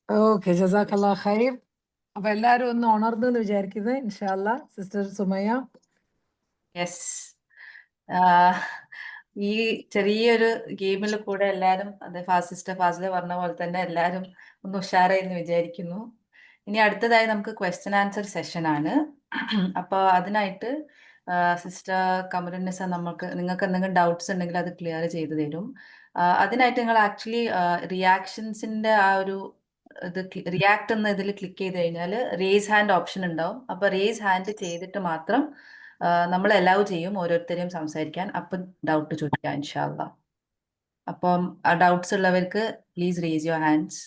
ഓക്കെ, ജസാക്കല്ലാ ഖൈർ. അപ്പൊ എല്ലാരും ഒന്ന് ഉണർന്നു എന്ന് വിചാരിക്കുന്നത്. ഇൻഷാല്ലാ. സിസ്റ്റർ സുമയ്യ. യെസ്, ഈ ചെറിയൊരു ഗെയിമിൽ കൂടെ എല്ലാരും, അതെ സിസ്റ്റർ ഫാസില പറഞ്ഞ പോലെ തന്നെ എല്ലാരും ഒന്ന് ഉഷാറായി എന്ന് വിചാരിക്കുന്നു. ഇനി അടുത്തതായി നമുക്ക് ക്വസ്റ്റ്യൻ ആൻസർ സെഷൻ ആണ്. അപ്പോൾ അതിനായിട്ട് സിസ്റ്റർ കമറുന്നിസ നിങ്ങൾക്ക് എന്തെങ്കിലും ഡൗട്ട്സ് ഉണ്ടെങ്കിൽ അത് ക്ലിയർ ചെയ്തു തരും. അതിനായിട്ട് നിങ്ങൾ ആക്ച്വലി റിയാക്ഷൻസിന്റെ ആ ഒരു ഇത് റിയാക്ട് എന്ന ഇതിൽ ക്ലിക്ക് ചെയ്ത് കഴിഞ്ഞാൽ റേസ് ഹാൻഡ് ഓപ്ഷൻ ഉണ്ടാവും. അപ്പോൾ റേസ് ഹാൻഡ് ചെയ്തിട്ട് മാത്രം നമ്മൾ അലൗ ചെയ്യും ഓരോരുത്തരെയും സംസാരിക്കാൻ. അപ്പം ഡൗട്ട് ചോദിക്കാം ഇൻഷാല്ല. അപ്പം ആ ഡൗട്ട്സ് ഉള്ളവർക്ക് please raise your hands.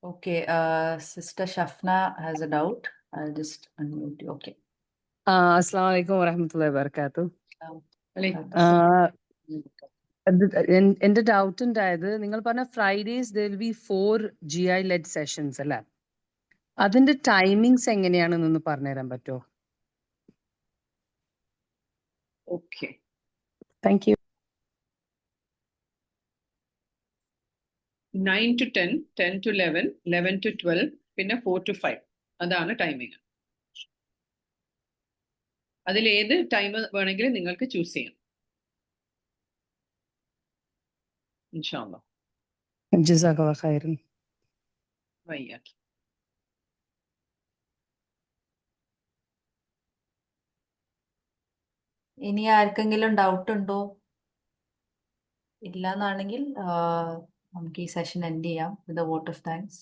Okay, Sister Shafna has a doubt. I'll just unmute you. Okay. Assalamu alaikum warahmatullahi wabarakatuh. എന്റെ ഡൗട്ട് ഉണ്ടായത്, നിങ്ങൾ പറഞ്ഞ Fridays there will be 4 GI led sessions അല്ലേ? അതിന്റെ ടൈമിങ്സ് എങ്ങനെയാണെന്നൊന്ന് പറഞ്ഞുതരാൻ പറ്റുമോ? Okay, thank you. 9 to 10, 10 to 11, 11 to 12, പിന്നെ 4 to 5. അതാണ് ടൈമിങ്. അതിലേത് ടൈം വേണമെങ്കിലും നിങ്ങൾക്ക് ചൂസ് ചെയ്യാം ഇൻഷാല്ലാ. ജസാക്കല്ലാഹ് ഖൈറൻ. വയ്യാക്കി. ഇനി ആർക്കെങ്കിലും ഡൗട്ട് ഉണ്ടോ? ഇല്ല എന്നാണെങ്കിൽ നമുക്ക് ഈ സെഷൻ എൻഡ് ചെയ്യാം with a vote of thanks.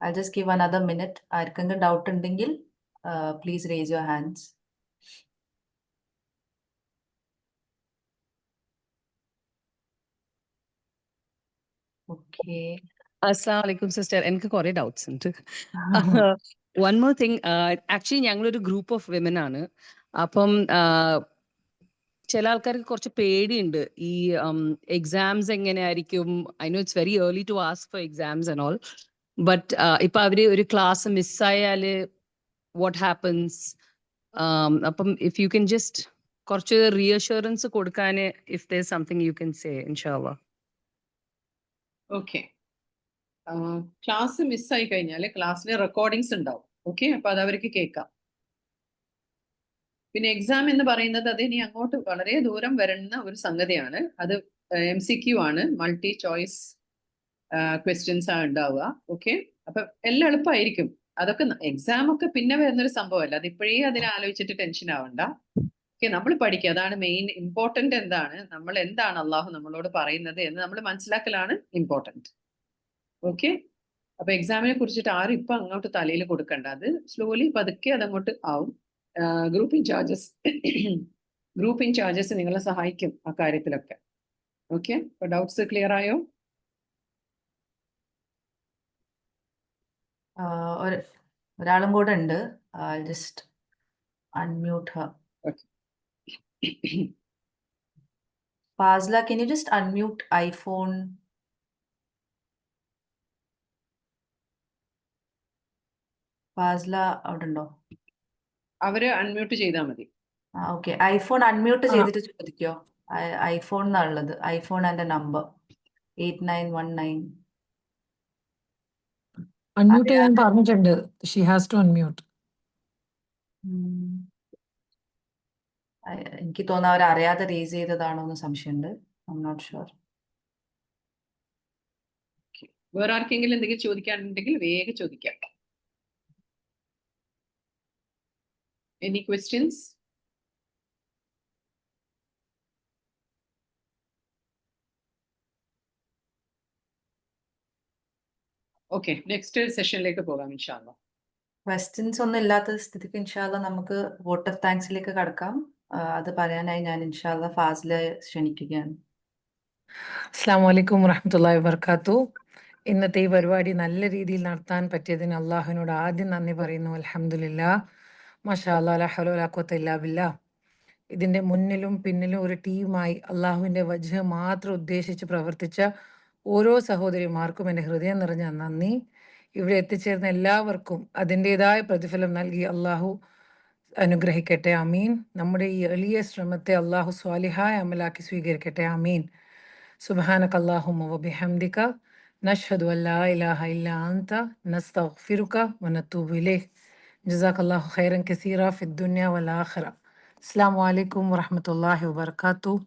I just give another minute. ആർക്കെങ്കിലും ഡൗട്ട് ഉണ്ടെങ്കിൽ please raise your hands. Okay. അസ്സലാമു അലൈക്കും സിസ്റ്റർ. എനിക്ക് കുറെ ഡൗട്ട്സ് ഉണ്ട്. വൺ മോർ തിങ്, ആക്ച്വലി ഞങ്ങളൊരു ഗ്രൂപ്പ് ഓഫ് വിമൻ ആണ്. അപ്പം ചില ആൾക്കാർക്ക് കുറച്ച് പേടിയുണ്ട് ഈ എക്സാംസ് എങ്ങനെയായിരിക്കും. I know it's very early to ask for exams and all, but ഇപ്പൊ അവര് ഒരു ക്ലാസ് മിസ്സായാല് വാട്ട് ഹാപ്പൻസ്? അപ്പം ഇഫ് യു കെൻ ജസ്റ്റ് കുറച്ച് റീഅഷുറൻസ് കൊടുക്കാൻ, if there something you can say ഇൻഷാല്ലാ. ഓക്കെ, ക്ലാസ് മിസ്സായി കഴിഞ്ഞാൽ ക്ലാസ്സിലെ റെക്കോർഡിങ്സ് ഉണ്ടാവും. ഓക്കെ, അപ്പൊ അത് അവർക്ക് കേൾക്കാം. പിന്നെ എക്സാം എന്ന് പറയുന്നത് അത് ഇനി അങ്ങോട്ട് വളരെ ദൂരം വരുന്ന ഒരു സംഗതിയാണ്. അത് MCQ ആണ്, മൾട്ടി ചോയ്സ് ക്വസ്റ്റ്യൻസ് ആണ് ഉണ്ടാവുക. ഓക്കെ, അപ്പൊ എല്ലാം എളുപ്പമായിരിക്കും. അതൊക്കെ എക്സാം ഒക്കെ പിന്നെ വരുന്നൊരു സംഭവമല്ല, അത് ഇപ്പോഴേ അതിനെ ആലോചിച്ചിട്ട് ടെൻഷൻ ആവണ്ട. ഓക്കെ, നമ്മൾ പഠിക്കുക, അതാണ് മെയിൻ ഇമ്പോർട്ടന്റ്. എന്താണ് നമ്മൾ എന്താണ് അള്ളാഹു നമ്മളോട് പറയുന്നത് എന്ന് നമ്മൾ മനസ്സിലാക്കലാണ് ഇമ്പോർട്ടന്റ്. ഓക്കെ, അപ്പൊ എക്സാമിനെ കുറിച്ചിട്ട് ആരും ഇപ്പൊ അങ്ങോട്ട് തലയിൽ കൊടുക്കണ്ട, അത് സ്ലോലി പതുക്കെ അതങ്ങോട്ട് ആവും. ഗ്രൂപ്പ് ഇൻചാർജസ് നിങ്ങളെ സഹായിക്കും ആ കാര്യത്തിലൊക്കെ. ഓക്കെ, അപ്പൊ ഡൗട്ട്സ് ക്ലിയർ ആയോ? ഒരാളും കൂടെ ഉണ്ട്. Just unmute Har. Fazla, can you just unmute iPhone? Fazla അവിടെ ഉണ്ടോ? അവര് അൺമ്യൂട്ട് ചെയ്താൽ മതി. ഓക്കെ, ഐഫോൺ അൺമ്യൂട്ട് ആ. ചെയ്തിട്ട് ചോദിക്കോ. ഐഫോൺ എന്നുള്ളത് ഐഫോൺ ആൻഡ് നമ്പർ 8919. അൺമ്യൂട്ട് ചെയ്യാൻ പറഞ്ഞിട്ടുണ്ട്. She has to unmute. എനിക്ക് തോന്നുന്നു അവർ അറിയാതെ റേസ് ചെയ്തതാണോ എന്ന് സംശയമുണ്ട്. I am not sure. വേറെ ആർക്കെങ്കിലും എന്തെങ്കിലും ചോദിക്കാനുണ്ടെങ്കിൽ വേഗം ചോദിക്കാം. Any questions? ഓക്കെ, നെക്സ്റ്റ് സെഷനിലേക്ക് പോകാം ഇൻഷാല്ലാ. ക്വസ്റ്റ്യൻസ് ഒന്നും ഇല്ലാത്ത സ്ഥിതിക്ക് ഇൻഷാല്ല നമുക്ക് വോട്ട് ഓഫ് താങ്ക്സിലേക്ക് കടക്കാം. അത് പറയാനായി ഞാൻ ഇൻഷാല്ല ഫാസിലെ ക്ഷണിക്കുകയാണ്. അസ്സാം വലൈക്കും വറഹമത്തുള്ളാഹി വബർക്കാത്തു. ഇന്നത്തെ ഈ പരിപാടി നല്ല രീതിയിൽ നടത്താൻ പറ്റിയതിന് അള്ളാഹുവിനോട് ആദ്യം നന്ദി പറയുന്നു. അൽഹംദുലില്ലാ, മാഷാ അല്ലാഹ്, ലാ ഹൗല വലാ ഖുവത ഇല്ലാ ബില്ലാ. ഇതിൻ്റെ മുന്നിലും പിന്നിലും ഒരു ടീമായി അള്ളാഹുവിൻ്റെ വജ്ഹ് മാത്രം ഉദ്ദേശിച്ച് പ്രവർത്തിച്ച ഓരോ സഹോദരിമാർക്കും എൻ്റെ ഹൃദയം നിറഞ്ഞ നന്ദി. ഇവിടെ എത്തിച്ചേർന്ന എല്ലാവർക്കും അതിൻ്റെതായ പ്രതിഫലം നൽകി അള്ളാഹു അനുഗ്രഹിക്കട്ടെ, അമീൻ. നമ്മുടെ ഈ എളിയ ശ്രമത്തെ അള്ളാഹു സ്വാലിഹായ അമലാക്കി സ്വീകരിക്കട്ടെ, അമീൻ. സുബ്ഹാനക അല്ലാഹുമ്മ വബിഹംദിക നശ്ഹദു അല്ലാ ഇലാഹ ഇല്ലാ അൻത നസ്തഗ്ഫിറുക വനതൂബു ഇലൈക്. ജസാക്കല്ലാഹു ഖൈറൻ കസീറ ഫിദ്ദുനിയ വൽ ആഖിറ. അസ്സലാമു അലൈക്കും വറഹ്മത്തുള്ളാഹി വബറകാതുഹു.